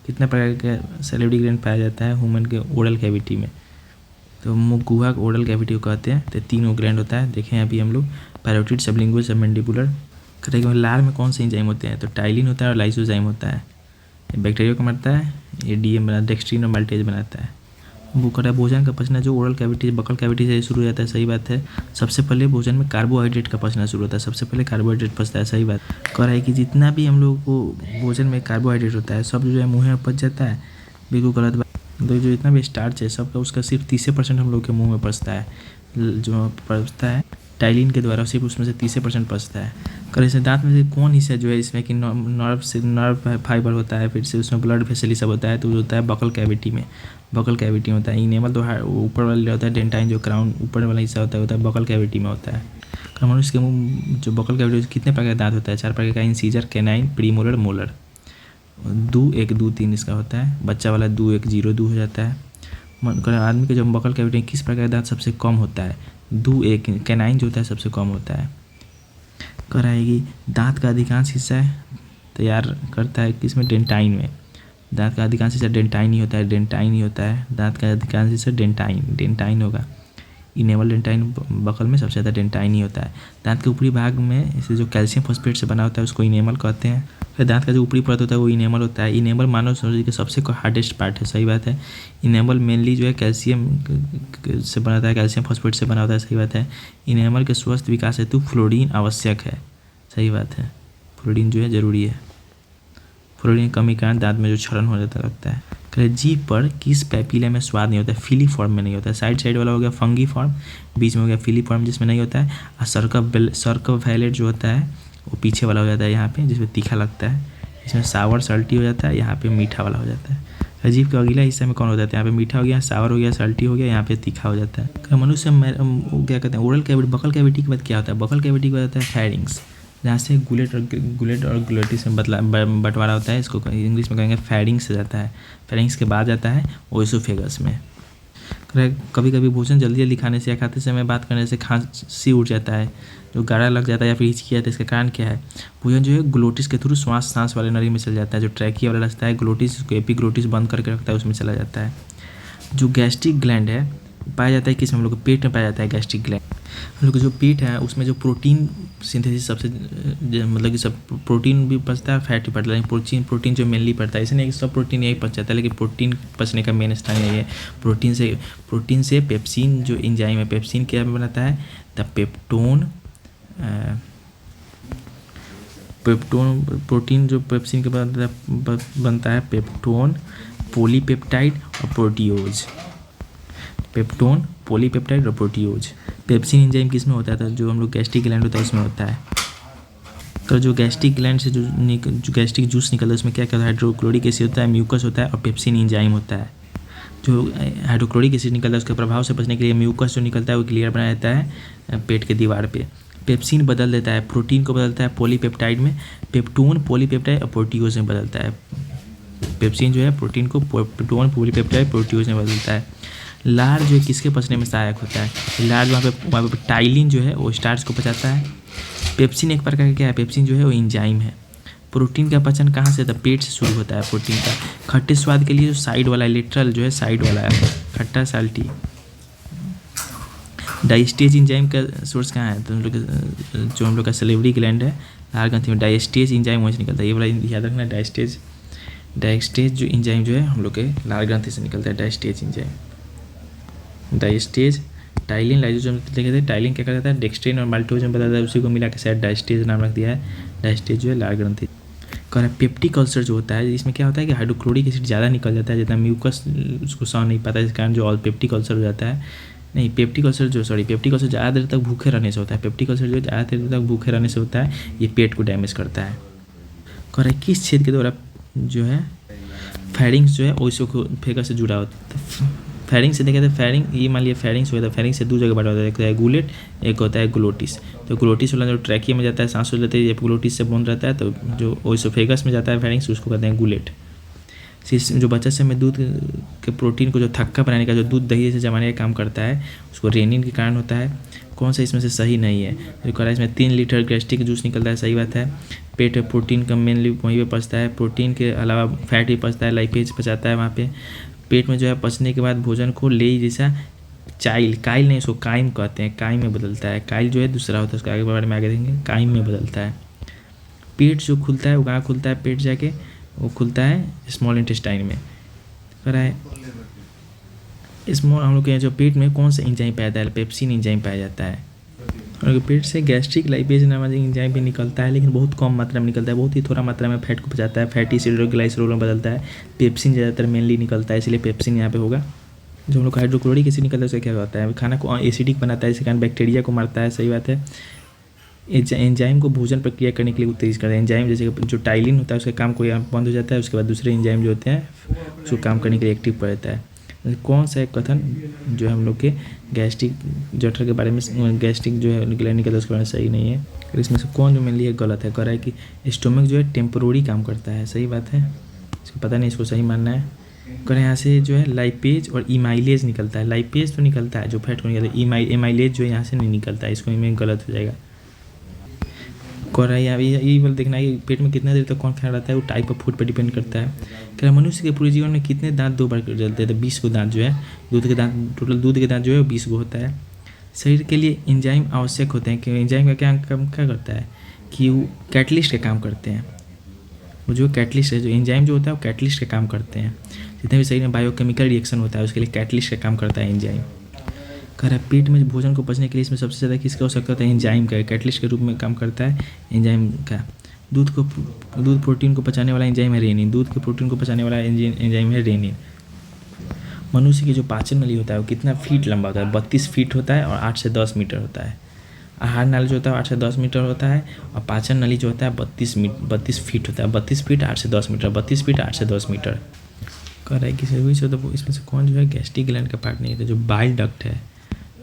कितने प्रकार का सेलेवरी ग्लैंड पाया जाता है ह्यूमन के ओरल कैविटी में। तो मुँह गुहा ओरल कैविटी को कहते हैं। तो 3 ग्लैंड होता है, देखें अभी हम लोग पैरोटिड, सबलिंगुअल, सबमेंडिबुलर। करेक्ट। लार में कौन से एंजाइम होते हैं, तो टाइलिन होता है और लाइसोजाइम होता है। ये बैक्टीरिया को मारता है, ये डीएम बना डेक्सट्रीन और माल्टेज बनाता है। वो कर रहा है भोजन का पचना जो ओरल कैविटी बकल कैविटी से शुरू हो जाता है, सही बात है। सबसे पहले भोजन में कार्बोहाइड्रेट का पचना शुरू होता है, सबसे पहले कार्बोहाइड्रेट पचता है, सही बात। कह रहा है कि जितना भी हम लोग को भोजन में कार्बोहाइड्रेट होता है सब जो है मुँह में पच जाता है, बिल्कुल गलत बात। तो जो इतना भी स्टार्च है सबका उसका सिर्फ 30% हम लोग के मुँह में पचता है, जो पचता है टाइलिन के द्वारा, सिर्फ उसमें से 30% पचता है। करे से दांत में से कौन हिस्सा जो है इसमें कि नर्व फाइबर होता है, फिर से उसमें ब्लड वेसल सब होता है, तो होता है बकल कैविटी में। बकल कैविटी में होता है। इनेमल तो ऊपर वाला होता है, डेंटाइन जो क्राउन ऊपर वाला हिस्सा होता है बकल कैविटी में होता है। मनुष्य के मुँह जो बकल कैविटी कितने प्रकार का दांत होता है, 4 प्रकार का, इंसीजर, कैनाइन, प्रीमोलर, मोलर। 2 1 2 3 इसका होता है। बच्चा वाला 2 1 0 2 हो जाता है। आदमी के जो बकल कैविटी किस प्रकार का दांत सबसे कम होता है, 2 1 कैनाइन जो होता है सबसे कम होता है। कराएगी दांत का अधिकांश हिस्सा तैयार करता है किसमें, डेंटाइन में। दांत का अधिकांश हिस्सा डेंटाइन ही होता है, डेंटाइन ही होता है। दांत का अधिकांश हिस्सा डेंटाइन होगा। इनेमल डेंटाइन बकल में सबसे ज़्यादा डेंटाइन ही होता है। दांत के ऊपरी भाग में इसे जो कैल्शियम फॉस्फेट से बना होता है उसको इनेमल कहते हैं। फिर दांत का जो ऊपरी परत होता है वो इनेमल होता है। इनेमल मानव शरीर के सबसे हार्डेस्ट पार्ट है, सही बात है। इनेमल मेनली जो है कैल्शियम से बना होता है, कैल्शियम फॉस्फेट से बना होता है, सही बात है। इनेमल के स्वस्थ विकास हेतु फ्लोरीन आवश्यक है, सही बात है। फ्लोरीन जो है ज़रूरी है। फ्लोरीन कमी के कारण दांत में जो क्षरण हो जाता लगता है। जीभ पर किस पैपिला में स्वाद नहीं होता है, फिली फॉर्म में नहीं होता है। साइड वाला हो गया फंगी फॉर्म, बीच में हो गया फिली फॉर्म जिसमें नहीं होता है। और सर्कवैलेट जो होता है वो पीछे वाला हो जाता है यहाँ पे, जिसमें तीखा लगता है। इसमें सावर सल्टी हो जाता है, यहाँ पे मीठा वाला हो जाता है। जीभ के अगला हिस्से में कौन हो जाता है, यहाँ पे मीठा हो गया, सावर हो गया, सल्टी हो गया, यहाँ पे तीखा हो जाता है। मनुष्य में क्या कहते हैं, ओरल कैविटी, बकल कैविटी के बाद क्या होता है, बकल कैविटी के बाद होता है फैरिंग्स, जहाँ से गुलेट और ग्लोटिस में बंटवारा होता है। इसको इंग्लिश में कहेंगे फैरिंग्स से जाता है। फैरिंग्स के बाद जाता है ओएसोफेगस में। कभी कभी भोजन जल्दी खाने से या खाते समय बात करने से खांसी उठ जाता है, जो गाढ़ा लग जाता है या फिर हिचकी जाता है। इसका कारण क्या है, भोजन जो है ग्लोटिस के थ्रू सांस वाले नली में चल जाता है। जो ट्रैकिया वाला रास्ता है ग्लोटिस, उसको एपिग्लोटिस बंद करके रखता है, उसमें चला जाता है। जो गैस्ट्रिक ग्लैंड है पाया जाता है किस में, हम लोग के पेट में पाया जाता है गैस्ट्रिक ग्लैंड। हम लोग जो पेट है उसमें जो प्रोटीन सिंथेसिस सबसे मतलब कि सब प्रोटीन भी पचता है, फैट भी पड़ता है, लेकिन प्रोटीन जो मेनली पड़ता है, इसलिए नहीं सब प्रोटीन यही पच जाता है, लेकिन प्रोटीन पचने का मेन स्थान यही है। प्रोटीन से पेप्सिन जो एंजाइम है, पेप्सिन क्या बनाता है, द पेप्टोन प्रोटीन जो पेप्सिन के बनता है पेप्टोन, पॉलीपेप्टाइड और प्रोटियोज। पेप्टोन, पॉलीपेप्टाइड और प्रोटीओज। पेप्सिन एंजाइम किस में होता है? तो जो हम लोग गैस्ट्रिक ग्लैंड होता है उसमें होता है। तो जो गैस्ट्रिक ग्लैंड से जो गैस्ट्रिक जूस निकलता है उसमें क्या क्या होता है? हाइड्रोक्लोरिक एसिड होता है, म्यूकस होता है और पेप्सिन एंजाइम होता है। जो हाइड्रोक्लोरिक एसिड निकलता है उसके प्रभाव से बचने के लिए म्यूकस जो निकलता है वो क्लियर बना रहता है पेट के दीवार पे। पेप्सिन बदल देता है, प्रोटीन को बदलता है पॉलीपेप्टाइड में, पेप्टोन, पॉलीपेप्टाइड और प्रोटीओज में बदलता है। पेप्सिन जो है प्रोटीन को पेप्टोन, पॉलीपेप्टाइड, प्रोटीओज में बदलता है। लार जो है किसके पचने में सहायक होता है? लार वहाँ पे टाइलिन जो है वो स्टार्च को पचाता है। पेप्सिन एक प्रकार का क्या है? पेप्सिन जो है वो एंजाइम है। प्रोटीन का पचन कहाँ से होता है? पेट से शुरू होता है प्रोटीन का। खट्टे स्वाद के लिए जो साइड वाला है, लिटरल जो है साइड वाला है, खट्टा साल्टी। डाइस्टेज एंजाइम का सोर्स कहाँ है? तो हम लोग का सलेवरी ग्लैंड है, लार ग्रंथि में डाइस्टेज एंजाइम वहीं से निकलता है। ये वाला याद रखना, डाइस्टेज जो एंजाइम जो है हम लोग के लार ग्रंथि से निकलता है, diastase enzyme. Diastase, ptyalin, lysosome लिखे थे। टाइलिन क्या करता है? डेक्सट्रिन और माल्टोज में बताता है, उसी को मिला के शायद डाइस्टेज नाम रख दिया है। डाइस्टेज जो है लार ग्रंथि। कह रहा है पेप्टिक अल्सर जो होता है इसमें क्या होता है कि हाइड्रोक्लोरिक एसिड ज़्यादा निकल जाता है, जितना म्यूकस उसको सहन नहीं पाता है, इस कारण जो पेप्टिक अल्सर हो जाता है। नहीं, पेप्टिक अल्सर ज़्यादा देर तक भूखे रहने से होता है। पेप्टिक अल्सर जो ज़्यादा देर तक भूखे रहने से होता है, ये पेट को डैमेज करता है। कह रहा है किस छेद के द्वारा जो है फैरिंग्स जो है ओइसोफेगस से जुड़ा होता है? फैरिंग से देखे तो फैरिंग, ये मान लिया फैरिंग्स हुआ था, फैरिंग से दो जगह बांटा होता है, एक होता है गुलेट, एक होता है ग्लोटिस। तो ग्लोटिस वाला जो ट्रैकिया में जाता है, सांस हो लेते हैं, ग्लोटिस से बंद रहता है, तो जो ओइसोफेगस में जाता है फैरिंग्स उसको कहते हैं गुलेट। जो बच्चा से में दूध के प्रोटीन को जो थक्का बनाने का, जो दूध दही से जमाने का काम करता है, उसको रेनिन के कारण होता है। कौन सा इसमें से सही नहीं है? जो कह रहा है इसमें 3 लीटर गैस्ट्रिक जूस निकलता है, सही बात है। पेट में प्रोटीन का मेनली वहीं पे पचता है, प्रोटीन के अलावा फैट भी पचता है, लाइपेज पचाता है वहाँ पे। पेट में जो है पचने के बाद भोजन को ले जैसा काइल नहीं, उसको काइम कहते हैं, काइम में बदलता है। काइल जो है दूसरा होता है, उसके आगे बारे में आगे देखेंगे, काइम में बदलता है। पेट जो खुलता है वो कहाँ खुलता है? पेट जाके वो खुलता है स्मॉल इंटेस्टाइन में। कह रहा है स्मॉल, हम लोग के जो पेट में कौन सा एंजाइम पाया जाता है? पेप्सिन एंजाइम पाया जाता है। और पेट से गैस्ट्रिक लाइपेज नामक एंजाइम भी निकलता है, लेकिन बहुत कम मात्रा में निकलता है, बहुत ही थोड़ा मात्रा में फैट को पचाता है, फैटी एसिड और ग्लाइसरोल में बदलता है। पेप्सिन ज़्यादातर मेनली निकलता है, इसलिए पेप्सिन यहाँ पे होगा। जो हम लोग हाइड्रोक्लोरिक एसिड निकलता है उससे क्या होता है? खाना को एसिडिक बनाता है, इसी कारण बैक्टीरिया को मारता है, सही बात है। एंजाइम को भोजन प्रक्रिया करने के लिए उत्तेजित करता है। एंजाइम जैसे जो टाइलिन होता है उसका काम कोई बंद हो जाता है, उसके बाद दूसरे एंजाइम जो होते हैं उसको काम करने के लिए एक्टिव कर देता है। कौन सा एक कथन जो हम लोग के गैस्ट्रिक जठर के बारे में, गैस्ट्रिक जो है ग्लैंड निकलता है उसके बारे में सही नहीं है? फिर इसमें से कौन जो मेरे लिए गलत है? कह रहा है कि स्टोमक जो है टेम्पोररी काम करता है, सही बात है। इसको पता नहीं, इसको सही मानना है। कह रहे हैं यहाँ से जो है लाइपेज और इमाइलेज निकलता है। लाइपेज तो निकलता है जो फैट को निकलता है, इमाइलेज जो है यहाँ से नहीं निकलता है, इसको में गलत हो जाएगा। कह रहा है ये बोल देखना है पेट में कितना देर तक कौन खा रहता है, वो टाइप ऑफ फूड पर डिपेंड करता है। कह रहा मनुष्य के पूरे जीवन में कितने दांत 2 बार जलते हैं? तो 20 को दांत जो है दूध के दांत, टोटल दूध के दांत जो है वो 20 को होता है। शरीर के लिए एंजाइम आवश्यक होते हैं कि एंजाइम का क्या करता है कि वो कैटलिस्ट का काम करते हैं। वो जो कैटलिस्ट है, जो एंजाइम जो होता है वो कैटलिस्ट का काम करते हैं। जितने भी शरीर में बायोकेमिकल रिएक्शन होता है उसके लिए कैटलिस्ट का काम करता है एंजाइम। कह रहा है पेट में भोजन को पचने के लिए इसमें सबसे ज़्यादा किसका आवश्यकता होता है? एंजाइम का, कैटलिस्ट के रूप में काम करता है एंजाइम का। दूध प्रोटीन को पचाने वाला एंजाइम है रेनिन। दूध के प्रोटीन को पचाने वाला एंजाइम है रेनिन। मनुष्य की जो पाचन नली होता है वो कितना फीट लंबा होता है? 32 फीट होता है और 8 से 10 मीटर होता है। आहार नाली जो होता है 8 से 10 मीटर होता है और पाचन नली जो होता है 32 फीट होता है। 32 फीट 8 से 10 मीटर, 32 फीट 8 से 10 मीटर। कह रहा है कि इसमें से कौन जो है गैस्ट्रिक ग्लैंड का पार्ट नहीं है? तो जो बाइल डक्ट है,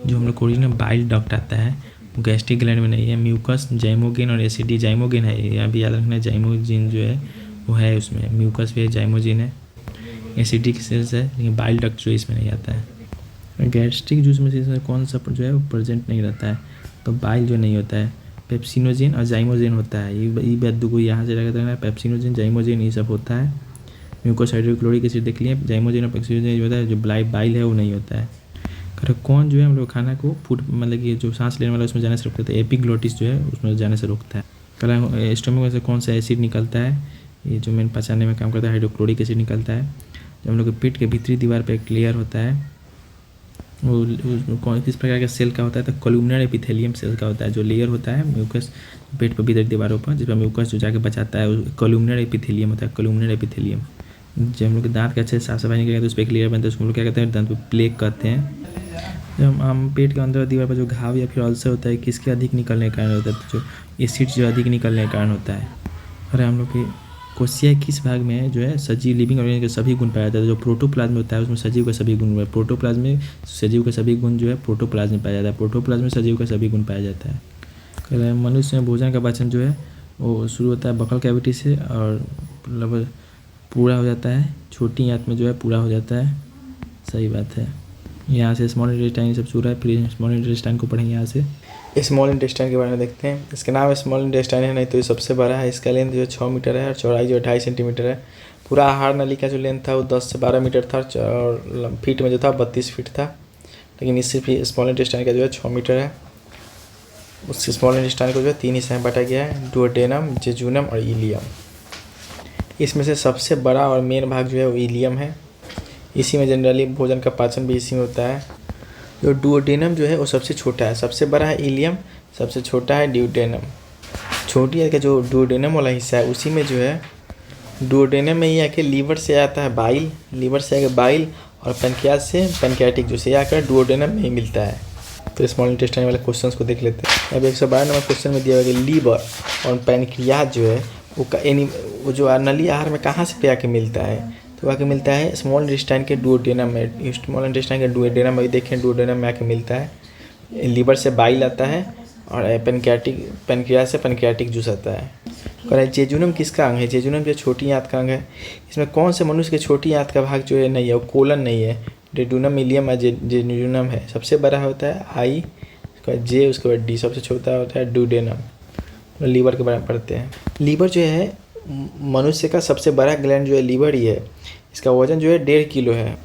जो हम लोग को ओरिजिनल बाइल डक्ट आता है वो गैस्ट्रिक ग्लैंड में नहीं है। म्यूकस, जाइमोगेन और एसिडी, जाइमोगेन है, यहाँ भी याद रखना है, जाइमोजिन जो है वो है उसमें, म्यूकस भी है, जाइमोजिन है, एसिडिक सेल्स है, लेकिन बाइल डक्ट जो इसमें नहीं आता है। गैस्ट्रिक जूस में से इसमें कौन सा जो है वो प्रेजेंट नहीं रहता है? तो बाइल जो नहीं होता है, पेप्सिनोजिन और जाइमोजिन होता है। ये बात को यहाँ से लगा है, पेप्सिनोजिन, जाइमोजिन ये सब होता है। म्यूकस हाइड्रोक्लोरिक एसिड देख लिए, जाइमोजिन और पेप्सिनोजिन जो होता है, जो बाइल है वो नहीं होता है। कौन जो है हम लोग खाना को फूड मतलब कि जो सांस लेने वाला उसमें जाने से रोकता है? एपिग्लोटिस जो है उसमें जाने से रोकता है। कह स्टोमक में से कौन सा एसिड निकलता है? ये जो मेन पचाने में काम करता है हाइड्रोक्लोरिक एसिड निकलता है। जब हम लोग के पेट के भीतरी दीवार पे एक लेयर होता है वो कौन किस प्रकार का सेल का होता है? तो कोलुमिनर एपिथेलियम सेल का होता है। जो लेयर होता है म्यूकस पेट पर भीतरी दीवारों पर, जिस पर म्यूकस जो जाके बचाता है वो कोलुमिनर एपिथेलियम होता है, कोलुमिनर एपिथेलियम। जब हम लोग दांत के अच्छे साफ सफाई नहीं करेंगे तो उस पर एक लेयर बनता है, उसको हम लोग क्या कहते हैं? दांत पे प्लेक कहते हैं। जब हम पेट के अंदर दीवार पर जो घाव या फिर अल्सर होता है किसके अधिक निकलने के कारण होता है, तो जो एसिड जो अधिक निकलने के कारण होता है। और हम लोग के कोशिका किस भाग में जो है सजीव लिविंग ऑर्गेनिज्म के सभी गुण पाया जाता है। जो प्रोटोप्लाज्म होता है उसमें सजीव का सभी गुण, प्रोटोप्लाज्म में सजीव का सभी गुण जो है प्रोटोप्लाज्म में पाया जाता है। प्रोटोप्लाज्म में सजीव का सभी गुण पाया जाता है। कह रहे हैं मनुष्य में भोजन का पाचन जो है वो शुरू होता है बकल कैविटी से और लगभग पूरा हो जाता है छोटी आंत में जो है पूरा हो जाता है। सही बात है। यहाँ से स्मॉल इंटेस्टाइन सब शुरू है, फिर स्मॉल इंटेस्टाइन को पढ़ेंगे। यहाँ से स्मॉल इंटेस्टाइन के बारे में देखते हैं। इसके नाम स्मॉल इंटेस्टाइन है, नहीं तो ये सबसे बड़ा है। इसका लेंथ जो है 6 मीटर है और चौड़ाई जो 2.5 सेंटीमीटर है। पूरा आहार नली का जो लेंथ था वो 10 से 12 मीटर था और फीट में जो था 32 फीट था, लेकिन इससे स्मॉल इंटेस्टाइन का जो है 6 मीटर है। उस स्मॉल इंटेस्टाइन को जो है 3 हिस्से में बांटा गया है, डुओडेनम, जेजुनम और इलियम। इसमें से सबसे बड़ा और मेन भाग जो है वो इलियम है। इसी में जनरली भोजन का पाचन भी इसी में होता है। जो डुओडेनम जो है वो सबसे छोटा है, सबसे बड़ा है इलियम, सबसे छोटा है डुओडेनम। छोटी है कि जो डुओडेनम वाला हिस्सा है उसी में जो है डुओडेनम में ये आके लीवर से आता है बाइल, लीवर से आके बाइल और पैनक्रियास से पैनक्रियाटिक जूस ये आकर डुओडेनम में ही मिलता है। तो स्मॉल इंटेस्टाइन वाले क्वेश्चंस को देख लेते हैं। अब 112 नंबर क्वेश्चन में दिया हुआ है लीवर और पैनक्रियास जो है वो जो नली आहार में कहाँ से पे आके मिलता है, तो आके मिलता है स्मॉल इंटेस्टाइन के डुओडेनम में। स्मॉल इंटेस्टाइन के डुओडेनम में देखें, डुओडेनम में आके मिलता है। लीवर से बाइल आता है और पैनक्रियास से पैनक्रियाटिक जूस आता है। कह रहा है जेजुनम किसका अंग है? जेजुनम जो छोटी आंत का अंग है। इसमें कौन से मनुष्य के छोटी आंत का भाग जो है नहीं है, वो कोलन नहीं है। डेडुनम, इलियम और जेजुनम है। सबसे बड़ा होता है आई, उसके बाद जे, उसके बाद डी। सबसे छोटा होता है डुओडेनम। लीवर के बारे में पढ़ते हैं। लीवर जो है मनुष्य का सबसे बड़ा ग्लैंड जो है लीवर ही है। इसका वजन जो है 1.5 किलो है।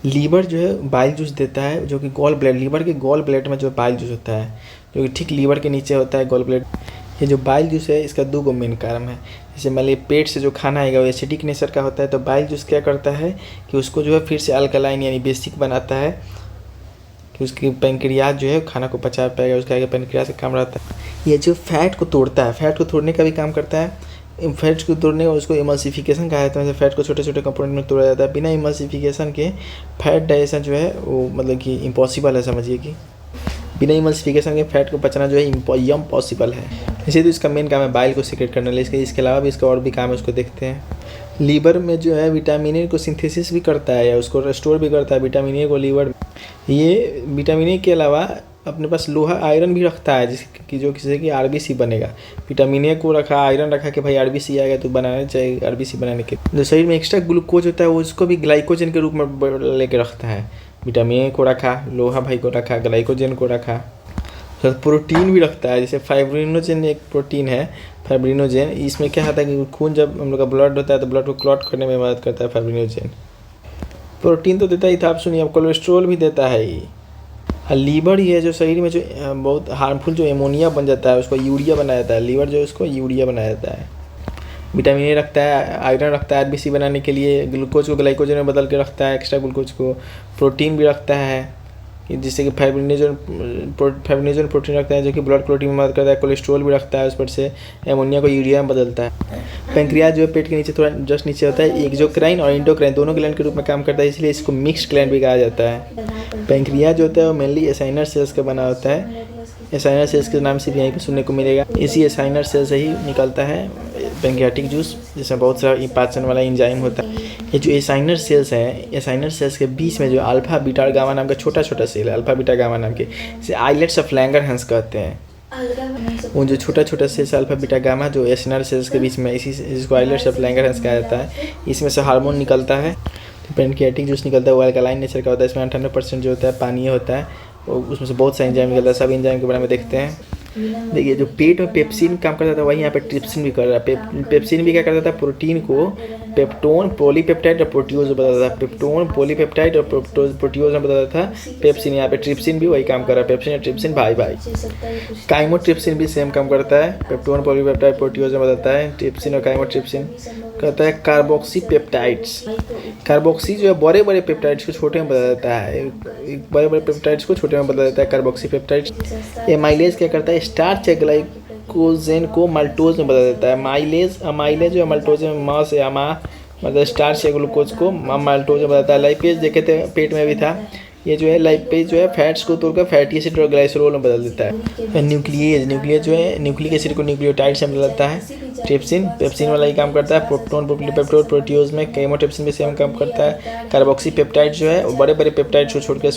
लीवर जो है बाइल जूस देता है, जो कि गॉल ब्लैड, लीवर के गॉल ब्लैड में जो बाइल जूस होता है, जो कि ठीक लीवर के नीचे होता है गॉल ब्लैड। ये जो बाइल जूस है इसका 2 मेन कारण है। जैसे मान लीजिए पेट से जो खाना आएगा वो एसिडिक नेचर का होता है, तो बाइल जूस क्या करता है कि उसको जो है फिर से अल्कलाइन यानी बेसिक बनाता है कि उसकी पैनक्रियाज जो है खाना को पचा पाएगा। उसका आगे पैनक्रियाज का काम रहता है। ये जो फैट को तोड़ता है, फैट को तोड़ने का भी काम करता है। फैट को तोड़ने और उसको इमल्सिफिकेशन कहा जाता है। फैट को छोटे छोटे कंपोनेंट में तोड़ा जाता है। बिना इमल्सिफिकेशन के फैट डाइजेशन जो है वो मतलब कि इम्पॉसिबल है। समझिए कि बिना इमल्सिफिकेशन के फैट को पचना जो है इम्पॉसिबल है। इसी तो इसका मेन काम है बाइल को सीक्रेट करने लिए। इसके अलावा भी इसका और भी काम है, उसको देखते हैं। लीवर में जो है विटामिन ए को सिंथेसिस भी करता है या उसको रेस्टोर भी करता है विटामिन ए को लीवर। ये विटामिन ए के अलावा अपने पास लोहा आयरन भी रखता है, जिसकी जो किसी की आरबीसी बनेगा। विटामिन ए को रखा, आयरन रखा कि भाई आरबीसी आएगा तो बनाना चाहिए। आरबीसी बनाने के जो शरीर में एक्स्ट्रा ग्लूकोज होता है वो उसको भी ग्लाइकोजन के रूप में लेके रखता है। विटामिन ए को रखा, लोहा भाई को रखा, ग्लाइकोजन को रखा। तो प्रोटीन भी रखता है, जैसे फाइब्रिनोजेन एक प्रोटीन है। फाइब्रिनोजेन इसमें क्या होता है कि खून जब हम लोग का ब्लड होता है तो ब्लड को क्लॉट करने में मदद करता है फाइब्रिनोजेन। प्रोटीन तो देता ही था, आप सुनिए, अब कोलेस्ट्रॉल भी देता है ये। लीवर ही है जो शरीर में जो बहुत हार्मफुल जो एमोनिया बन जाता है उसको यूरिया बनाया जाता है। लीवर जो है उसको यूरिया बनाया जाता है। विटामिन ए रखता है, आयरन रखता है आरबीसी बनाने के लिए, ग्लूकोज को ग्लाइकोजन में बदल के रखता है, एक्स्ट्रा ग्लूकोज को। प्रोटीन भी रखता है जिससे कि फाइब्रिनोजन प्रोटीन रखता है जो कि ब्लड क्लॉटिंग में मदद करता है। कोलेस्ट्रॉल भी रखता है, उस पर से एमोनिया को यूरिया में बदलता है। पैंक्रियाज जो है पेट के नीचे थोड़ा जस्ट नीचे होता है। एक्सोक्राइन और इंडोक्राइन दोनों ग्लैंड के रूप में काम करता है, इसलिए इसको मिक्स्ड ग्लैंड भी कहा जाता है। पैंक्रियाज जो होता है वो मेनली एसाइनर सेल्स का बना होता है। एसाइनर सेल्स के नाम से भी यहीं पर सुनने को मिलेगा। इसी एसाइनर सेल से ही निकलता है पैंक्रियाटिक जूस, जिसमें बहुत सारा पाचन वाला एंजाइम होता है। ये जो एसाइनर सेल्स हैं, एसाइनर सेल्स के बीच में जो अल्फा बीटा और गामा नाम का छोटा छोटा सेल है, अल्फा बीटा गामा नाम के, इसे आइलेट्स ऑफ लैंगरहैंस कहते हैं। वो जो छोटा छोटा सेल्स अल्फा बीटा गामा जो एसाइनर सेल्स के बीच में, इसको आइलेट्स ऑफ लैंगरहैंस कहा जाता है। इसमें से हार्मोन निकलता है, पैंक्रियाटिक जूस निकलता है। वो अल्कलाइन नेचर का होता है। इसमें 98% जो होता है पानी होता है। उसमें से बहुत सारे एंजाइम निकलता है। सब एंजाइम के बारे में देखते हैं। देखिए जो पेट में पेप्सिन काम करता था वही यहाँ पे ट्रिप्सिन भी कर रहा है। पेप्सिन भी क्या करता था, प्रोटीन को पेप्टोन, पॉलीपेप्टाइड और प्रोटियोज में बदलता था। पेप्टोन, पॉलीपेप्टाइड और प्रोटियोज में बदलता था पेप्सिन। यहाँ पे ट्रिप्सिन भी वही काम कर रहा है। पेप्सिन और ट्रिप्सिन भाई भाई। काइमोट्रिप्सिन भी सेम काम करता है। पेप्टोन, पॉलीपेप्टाइड, प्रोटियोज में बदलता है। ट्रिप्सिन और काइमोट्रिप्सिन कहता है कार्बोक्सी पेप्टाइड्स। कार्बोक्सी जो है बड़े बड़े पेप्टाइड्स को छोटे में बदल देता है। बड़े बड़े पेप्टाइड्स को छोटे में बदल देता है कार्बोक्सी पेप्टाइड्स। एमाइलेज क्या करता है, स्टार्च या ग्लाइकोजेन को माल्टोज में बदल देता है। अमाइलेज जो माल्टोज में मा से अमा मतलब स्टार्च या ग्लूकोज को माल्टोज में बदलता है। लाइपेज देखे थे पेट में भी था, ये जो है लाइपेज जो है फैट्स को तोड़कर फैटी एसिड और ग्लाइसरोल में बदल देता है। न्यूक्लियस जो है न्यूक्लिक एसिड को न्यूक्लियोटाइड से बदलता है। पेप्सिन वाला ही काम करता है। प्रोटोन पेप्टोड प्रोटियोज में केमोट्रिप्सिन भी सेम काम करता है। कार्बोक्सी पेप्टाइड जो है बड़े बड़े पेप्टाइड को तोड़कर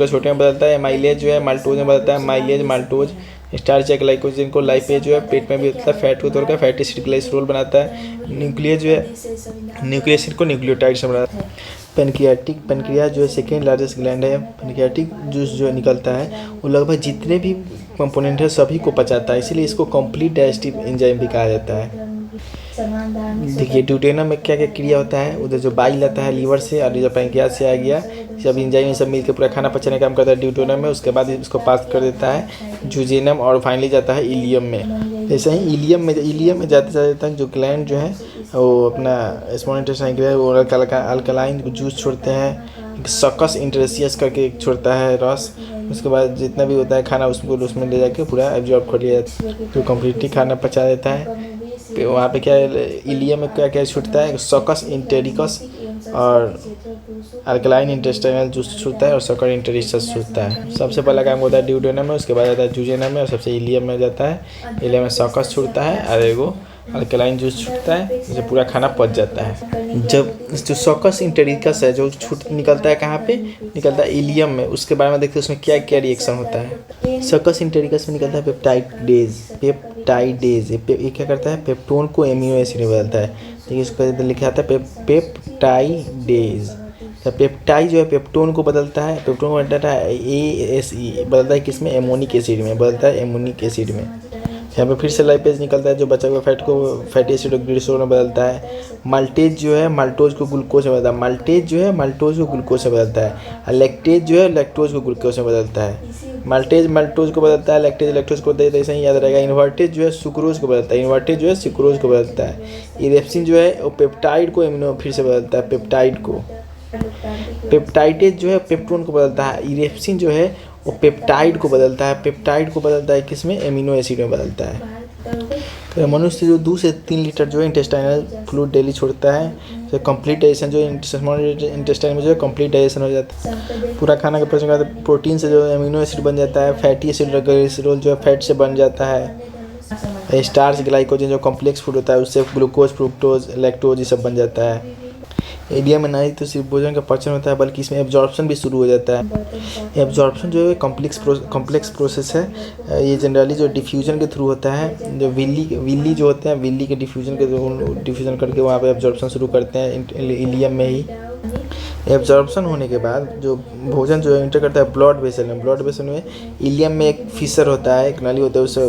छोटे में बदलता है। माइलेज जो है माल्टोज में बदलता है। माइलेज माल्टोज स्टार्च या ग्लाइकोजन को लाइपेज जो है पेट में भी होता है, फैट को तोड़कर फैटी एसिड ग्लाइसरोल बनाता है। न्यूक्लियस जो है न्यूक्लिक एसिड को न्यूक्लियोटाइड से बनाता है। पेनक्रियाज जो है सेकेंड लार्जेस्ट ग्लैंड है। पेनक्रियाटिक जूस जो निकलता है वो लगभग जितने भी कंपोनेंट है सभी को पचाता है, इसीलिए इसको कंप्लीट डाइजेस्टिव एंजाइम भी कहा जाता है। देखिए ड्यूटेनम में क्या क्या क्रिया होता है। उधर जो बाइल आता है लीवर से और जो पैंक्रियाज से आ गया, सब एंजाइम सब मिलकर पूरा खाना पचाने का काम करता है ड्यूटेनम में। उसके बाद उसको पास कर देता है जुजेनम और फाइनली जाता है इलियम में। ऐसे ही इलियम में जाते तक जो ग्लैंड जो है वो अपना स्मॉल इंटेस्टाइन के लिए वो अल्कलाइन जूस छोड़ते हैं। सकस इंटरेसियस करके छोड़ता है रस। उसके बाद जितना भी होता है खाना उसमें ले जाके पूरा एब्जॉर्ब कर लिया जाता है, जो कम्प्लीटली खाना पचा देता है। वहाँ पे क्या इलियम में क्या क्या छूटता है, सकस इंटेरिकस और अल्कलाइन इंटेस्टाइनल जूस छूटता है और सकस इंटेरिकस छूटता है। सबसे पहला काम होता है ड्यूडेनम में, उसके बाद जाता है जुजेनम में और सबसे इलियम में जाता है। इलियम में सकस छूटता है और एगो अल्कलाइन जूस छूटता है, जिससे पूरा खाना पच जाता है। जब जो सकस इंटेरिकस है जो छूट निकलता है कहाँ पे निकलता है इलियम में। उसके बारे में देखते हैं उसमें क्या क्या रिएक्शन होता है। सकस इंटेरिकस में निकलता है पेप्टाइडेज। ये क्या करता है, पेप्टोन को एमिनो एसिड में बदलता है। देखिए इसको लिखा आता है पेप्टाइडेज। पेप्टाइड जो है पेप्टोन को बदलता है, पेप्टोन को बदलता है ASE बदलता है किसमें, एमोनिक एसिड में बदलता है, एमोनिक एसिड में। यहाँ पे फिर से लाइपेज निकलता है जो बचा हुआ फैट को फैटी एसिड और ग्लिसरॉल में बदलता है। माल्टेज जो है माल्टोज को ग्लूकोज में बदलता है। माल्टेज जो है माल्टोज को ग्लूकोज में बदलता है। और लैक्टेज जो है लैक्टोज को ग्लूकोज में बदलता है। माल्टेज माल्टोज को बदलता है, लैक्टेज लैक्टोज को बदलता है, ऐसे ही याद रहेगा। इन्वर्टेज जो है सुक्रोज को बदलता है। इन्वर्टेज जो है सुक्रोज को बदलता है। इरेप्सिन जो है वो पेप्टाइड को एमिनो फिर से बदलता है, पेप्टाइड को। पेप्टाइडेज जो है पेप्टोन को बदलता है। इरेप्सिन जो है वो पेप्टाइड को बदलता है। पेप्टाइड को बदलता है किसमें, एमिनो एसिड में बदलता है। तो मनुष्य जो 2 से 3 लीटर जो है इंटेस्टाइनल फ्लूइड डेली छोड़ता है, तो कंप्लीट डाइजेशन जो स्मॉल इंटेस्टाइन में जो है कंप्लीट डाइजेशन हो जाता है। पूरा खाना के पचने के बाद प्रोटीन से जो एमिनो एसिड बन जाता है। फैटी एसिड और ग्लिसरॉल जो है फैट से बन जाता है। स्टार्च ग्लाइकोजन जो कॉम्प्लेक्स फूड होता है उससे ग्लूकोज फ्रुक्टोज लैक्टोज ये सब बन जाता है। इलियम में नहीं तो सिर्फ भोजन का पचन होता है बल्कि इसमें एब्जॉर्प्शन भी शुरू हो जाता है। एब्जॉर्प्शन जो है कॉम्प्लेक्स प्रोसेस है। ये जनरली जो डिफ्यूजन के थ्रू होता है। जो विल्ली जो होते हैं विल्ली के डिफ्यूजन करके वहाँ पे एब्जॉर्प्शन शुरू करते हैं इलियम में ही। एब्जॉर्प्शन होने के बाद जो भोजन जो है इंटर करता है ब्लड वेसल में। ब्लड वेसल में इलियम में एक फिशर होता है, एक नली होता है, उससे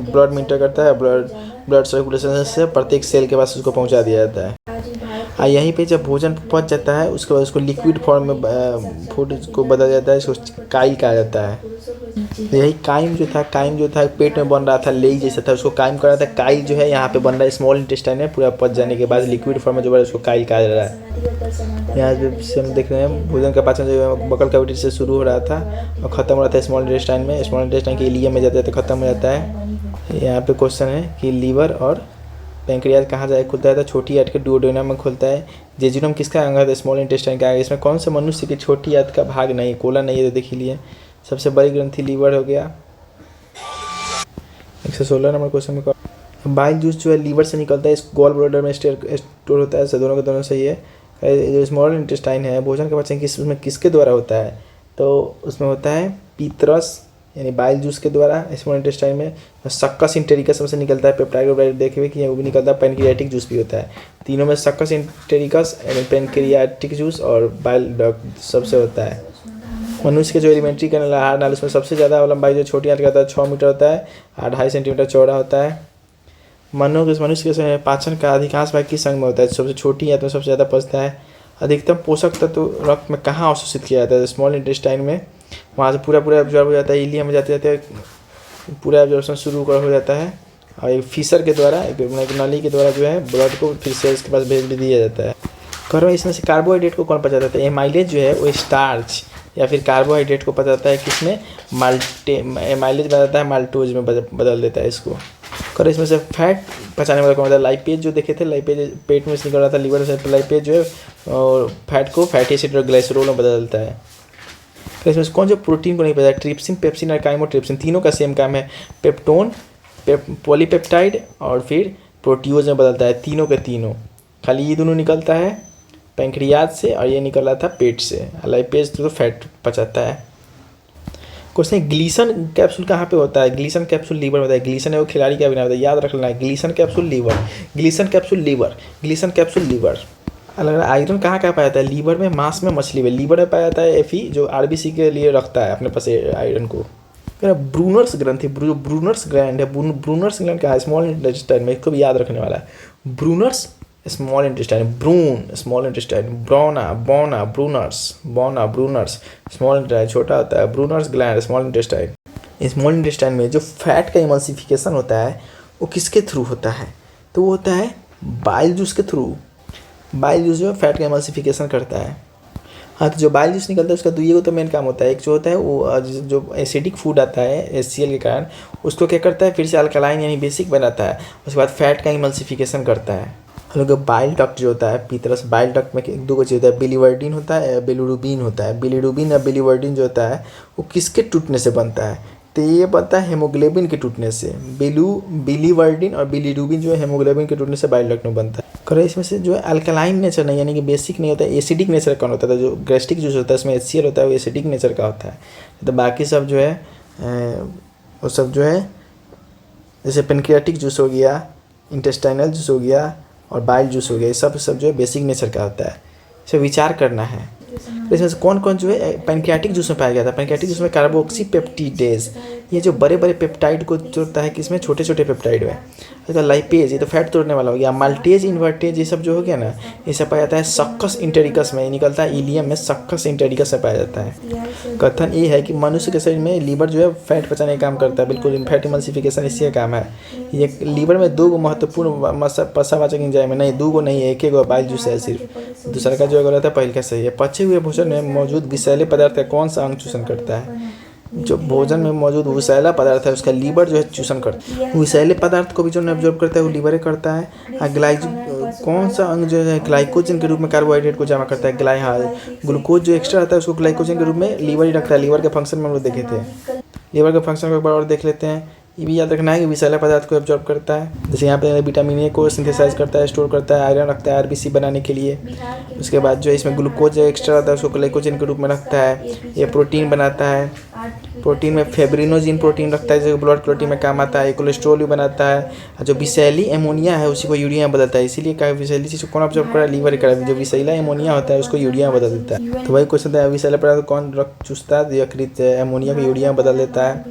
ब्लड में इंटर करता है। ब्लड सर्कुलेशन से प्रत्येक सेल के पास उसको पहुँचा दिया जाता है। यहीं पे जब भोजन पच जाता है उसके बाद उसको लिक्विड फॉर्म में फूड को बदल जाता है, इसको काइल कहा जाता है। तो यही काइम जो था पेट में बन रहा था लेई जैसा था, उसको काइम कर रहा था। काइल जो है यहाँ पे बन रहा है स्मॉल इंटेस्टाइन में, पूरा पच जाने के बाद लिक्विड फॉर्म में जो बन रहा है उसको काइल कहा जा रहा है। यहाँ से हम देख रहे हैं भोजन का पाचन जो है बकल कैविटी से शुरू हो रहा था और ख़त्म हो रहा था स्मॉल इंटेस्टाइन में। स्मॉल इंटेस्टाइन के इलियम में जाता है तो ख़त्म हो जाता है। यहाँ पे क्वेश्चन है कि लीवर और पैंक्रियाज कहाँ जाए खुलता है, तो छोटी आंत के डुओडेनम में खुलता है। जेजुनम किसका अंग है, स्मॉल इंटेस्टाइन का। इसमें कौन सा मनुष्य की छोटी आंत का भाग नहीं, कोला नहीं है, तो देख लिए। सबसे बड़ी ग्रंथि लीवर हो गया। 116 नंबर क्वेश्चन में बाइल जूस जो है लीवर से निकलता है, इस गॉल ब्लैडर में स्टोर होता है। दोनों के दोनों सही है। जो स्मॉल इंटेस्टाइन है भोजन का पाचन उसमें किसके द्वारा होता है, तो उसमें होता है पीतरस यानी बाइल जूस के द्वारा। स्मॉल इंटेस्टाइन में सक्कस इंटेरिकस सबसे निकलता है। पेप्टाइड देखे कि वो भी निकलता है। पैनक्रियाटिक जूस भी होता है। तीनों में सक्कस इंटेरिकस यानी पैनक्रियाटिक जूस और बाइल डक्ट सबसे होता है। मनुष्य के जो एलिमेंट्री कैनल आहार नाली उसमें सबसे ज़्यादा लंबाई जो छोटी आंत का होता है 6 मीटर होता है और 2.5 सेंटीमीटर चौड़ा होता है। मनुष्य के पाचन का अधिकांश भाग किस अंग में होता है, सबसे छोटी आंत में सबसे ज़्यादा पचता है। अधिकतम पोषक तत्व रक्त में कहाँ अवशोषित किया जाता है, स्मॉल इंटेस्टाइन में। वहाँ से पूरा एब्जॉर्ब हो जाता है। इलियम में जाते पूरा एब्जॉर्प्शन शुरू हो जाता है और एक फिशर के द्वारा एक नली के द्वारा जो है ब्लड को फिर सेल्स के पास भेज दिया जाता है। करो इसमें से कार्बोहाइड्रेट को कौन पचाता है, माइलेज जो है वो स्टार्च या फिर कार्बोहाइड्रेट को पचाता है किसमें, माइलेज बताता है माल्टोज में बदल देता है इसको। करो इसमें से फैट पचाने वाला कौन होता है, लाइपेज जो देखे थे, लाइपेज पेट में से निकल रहा था लीवर से, लाइपेज जो है और फैट को फैटी एसिड और ग्लाइसरोल में बदल देता है। इसमें कौन जो प्रोटीन को नहीं पता, ट्रिप्सिन, पेप्सिन और काइमोट्रिप्सिन तीनों का सेम काम है, पेप्टोन, पॉलीपेप्टाइड और फिर प्रोटियोज में बदलता है, तीनों के तीनों। खाली ये दोनों निकलता है पैंक्रियाज से और ये निकल रहा था पेट से। लाइपेज तो फैट पचाता है। क्वेश्चन है ग्लीसन कैप्सूल कहाँ पे होता है? ग्लीसन कैप्सूल लीवर में होता है। ग्लीसन है वो खिलाड़ी का भी नाम होता है, याद रख लेना है। Glisson capsule liver, Glisson capsule liver, Glisson capsule liver. अलग आयरन कहाँ कहाँ पाया जाता है? लीवर में, मांस में, मछली में। लीवर में पाया जाता है एफी जो आरबीसी के लिए रखता है अपने पास आयरन को। ब्रूनर्स ग्रंथि, ब्रूनर्स ग्लैंड है, ब्रूनर्स ग्लैंड का स्मॉल इंटेस्टाइन में, इसको भी याद रखने वाला है। Brunner's small intestine, Brun small intestine, ब्रोना बोना ब्रूनर्स, बोना ब्रूनर्स स्मॉल इंटेस्टाइन छोटा होता है, Brunner's gland small intestine. Small intestine में जो फैट का इमल्सिफिकेशन होता है वो किसके थ्रू होता है? तो वो होता है बाइल जूस के थ्रू। बाइल जूस जो है फैट का इमल्सिफिकेशन करता है। हाँ, तो जो बाइल जूस निकलता है उसका दुइये को तो मेन काम होता है। एक जो होता है वो जो एसिडिक फूड आता है HCl के कारण, उसको क्या करता है फिर से अल्कलाइन यानी बेसिक बनाता है, उसके बाद फैट का इमल्सिफिकेशन करता है। हम लोग बाइल डक्ट जो होता है पीतरस, बाइल डक्ट में एक दो को चीज़ होता है, बिलीवर्डिन होता है, बिलिरुबिन होता है। बिलिरुबिन या बिलीवर्डिन जो होता है वो किसके टूटने से बनता है? तो ये बनता है हेमोग्लोबिन के टूटने से। बिलीवर्डिन और बिलिरुबिन जो है हेमोग्लोबिन के टूटने से बाइल डक्ट में बनता है। करें इसमें से जो है अल्कलाइन नेचर नहीं यानी कि बेसिक नहीं होता है, एसिडिक नेचर का होता है। जो गैस्ट्रिक जूस होता है उसमें HCl होता है, वो एसिडिक नेचर का होता है। तो बाकी सब जो है वो सब जो है जैसे पेनक्रियाटिक जूस हो गया, इंटेस्टाइनल जूस हो गया और बाइल जूस हो गया, ये सब जो है बेसिक नेचर का होता है। इसे विचार करना है। तो इसमें से कौन कौन जो है पैंक्रियाटिक जूस में पाया गया था? पैंक्रियाटिक जूस में कार्बोक्सीपेप्टिडेज, ये जो बड़े बड़े पेप्टाइड को जोड़ता है किसमें? छोटे छोटे पेप्टाइड में। तो लाइपेज, ये तो फैट तोड़ने वाला हो गया। माल्टेज, इन्वर्टेज, ये सब जो हो गया ना, ये सब पाया जाता है सक्कस इंटेरिकस में, निकलता है इलियम में, सक्कस इंटेरिकस में पाया जाता है। कथन ये है कि मनुष्य के शरीर में लीवर जो है फैट पचाने का काम करता है, बिल्कुल फैट इमल्सिफिकेशन इसी का काम है। ये लीवर में दो महत्वपूर्ण पसावाचक एंजाइम है, नहीं दो नहीं, एक एक बाइल जूस है सिर्फ। दूसरा का जो गलत है, पहले का सही है। पचे हुए भोजन में मौजूद विषैले पदार्थ का कौन सा अंग चूषण करता है? जो भोजन में मौजूद विषैला पदार्थ है उसका लीवर जो है चूषण करता है। विषैले पदार्थ को भी जो एब्जॉर्ब करता है वो लीवर करता है। कौन सा अंग जो है ग्लाइकोजन के रूप में कार्बोहाइड्रेट को जमा करता है? ग्लूकोज जो एक्स्ट्रा रहता है उसको ग्लाइकोजन के रूप में लीवर ही रखता है। लीवर के फंक्शन में हम लोग देखे थे, लीवर के फंक्शन को एक बार और देख लेते हैं। ये भी याद रखना है कि विषैला पदार्थ को एब्जॉर्ब करता है। जैसे यहाँ पे विटामिन ए को सिंथेसाइज करता है, स्टोर करता है, आयरन रखता है आरबीसी बनाने के लिए। उसके बाद जो इसमें ग्लूकोज जो एक्स्ट्रा रहता है उसको ग्लाइकोजन के रूप में रखता है। ये प्रोटीन बनाता है, प्रोटीन में फेब्रिनोजिन प्रोटीन रखता है जो ब्लड प्रोटीन में काम आता है। कोलेस्ट्रॉल भी बनाता है। जो विषैली एमोनिया है उसी को यूरिया में बदलता है। इसीलिए कहा विषैली चीज़ कौन ऑब्जॉर्ब करा? लीवर करा। जो विषैला एमोनिया होता है उसको यूरिया में बदल देता है। तो वही क्वेश्चन था, विषैला पदार्थ कौन चूसता है? यकृत एमोनिया को यूरिया में बदल देता है।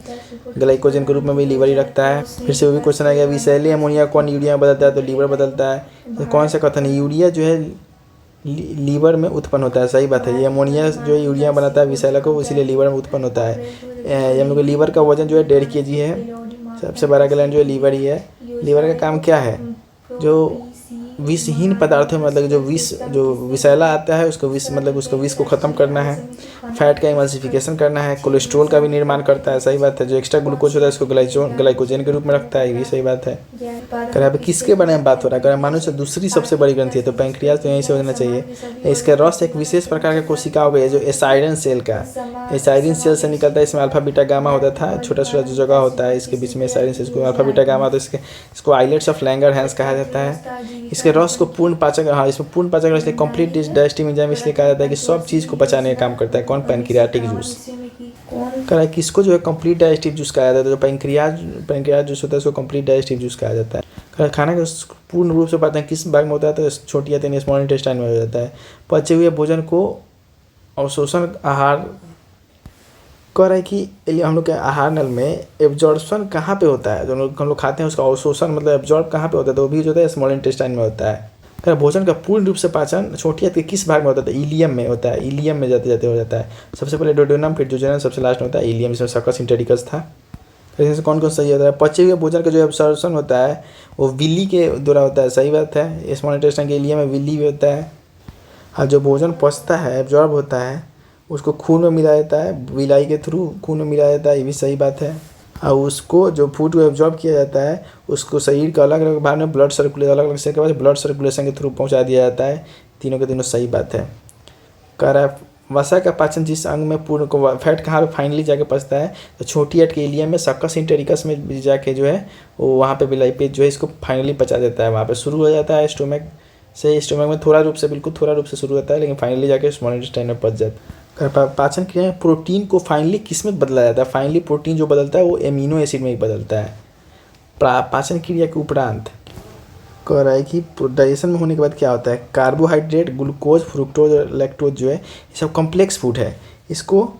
ग्लाइकोजन के रूप में भी लीवर ही रखता है। फिर से वो भी क्वेश्चन आ गया, विषैली एमोनिया कौन यूरिया में बदलता है? तो लीवर बदलता है। तो कौन सा कथन है? यूरिया जो है लीवर में उत्पन्न होता है। सही बात है। ये अमोनिया जो है यूरिया बनाता है विषैला को, इसीलिए लीवर में उत्पन्न होता है। हम लोग के लीवर का वजन जो है 1.5 kg है। सबसे बड़ा ग्लैंड जो है लीवर ही है। लीवर का काम क्या है? जो विषहीन पदार्थों में मतलब जो विषैला आता है उसको उसको विष को ख़त्म करना है। फैट का इमल्सिफिकेशन करना है। कोलेस्ट्रॉल का भी निर्माण करता है। सही बात है। जो एक्स्ट्रा ग्लूकोज होता है उसको ग्लाइकोजन के रूप में रखता है। ये भी सही बात है। अगर यहाँ पे किसके बारे में बात हो रहा है? अगर मनुष्य दूसरी सबसे बड़ी ग्रंथि है तो पैंक्रियाज तो यहीं से होना चाहिए। इसका रस एक विशेष प्रकार का कोशिकाओं है जो एसाइरिन सेल का, एसाइरिन सेल से निकलता है। इसमें अल्फा बीटा गामा होता था, छोटा छोटा जो जगह होता है इसके बीच में एसाइरिन सेल को अल्फा बीटा गामा, तो इसको आइलेट्स ऑफ लैंगरहैंस कहा जाता है। इसके रस को पूर्ण पाचक, हाँ इसमें पूर्ण पाचक रस कंप्लीट डाइजेस्टिव एंजाइम इसलिए कहा जाता है कि सब चीज़ को पचाने का काम करता है। कौन? Pancreatic juice. कह किसको जो है कंप्लीट डाइजेस्टिव जूस कहा जाता है? तो जो पैंक्रियाज जूस होता है उसको कंप्लीट डाइजेस्टिव जूस कहा जाता है। खाना का पूर्ण रूप से पाते हैं किस भाग में होता है? तो छोटी यानी स्मॉल इंटेस्टाइन में हो जाता है। पचे हुए भोजन को अवशोषण आहार कह रहा है कि हम लोग के आहार नल में एब्जॉर्प्शन कहाँ पे होता है? जो हम लोग खाते हैं उसका अवशोषण मतलब एब्जॉर्ब कहाँ पे होता है? तो वो भी जो होता है स्मॉल इंटेस्टाइन में होता है। अगर भोजन का पूर्ण रूप से पाचन छोटी आंत के किस भाग में होता है? इलियम में होता है। इलियम में जाते जाते हो जाता है। सबसे पहले डोडेनम, फिर दुोडेनम, सबसे लास्ट में होता है इलियम, इसमें सक्कस इंटेरिकस था। ऐसे से कौन कौन सही होता है? पचे हुए भोजन का जो एब्जॉर्प्शन होता है वो विली के द्वारा होता है। सही बात है। स्मॉल इंटेस्टाइन के इलियम में विली भी होता है। और जो भोजन पचता है एब्जॉर्ब होता है उसको खून में मिलाया जाता है, विलाई के थ्रू खून में मिलाया जाता है। ये भी सही बात है। और उसको जो फूड को एब्जॉर्ब किया जाता है उसको शरीर के अलग अलग भाग में ब्लड सर्कुलेशन अलग अलग से ब्लड सर्कुलेशन के थ्रू पहुंचा दिया जाता है। तीनों के तीनों सही बात है। कह रहा है वसा का पाचन जिस अंग में पूर्ण को फैट कहाँ पे फाइनली जाके पचता है, तो छोटी आंत के इलियम में सक्कस इंटेरिकस में जाके जो है वो वहाँ पे लाइपेज जो है इसको फाइनली पचा देता है। वहाँ पे शुरू हो जाता है स्टोमक से, स्टोमक में थोड़ा रूप से, बिल्कुल थोड़ा रूप से शुरू होता है, लेकिन फाइनली जाके स्मॉल इंटेस्टाइन में पच जाता है। पाचन क्रिया में प्रोटीन को फाइनली किस में बदला जाता है? फाइनली प्रोटीन जो बदलता है वो एमिनो एसिड में ही बदलता है। पाचन क्रिया के उपरांत कह रहा है कि डाइजेशन में होने के बाद क्या होता है, कार्बोहाइड्रेट, ग्लूकोज, फ्रुक्टोज और लैक्टोज जो है ये सब कॉम्प्लेक्स फूड है, इसको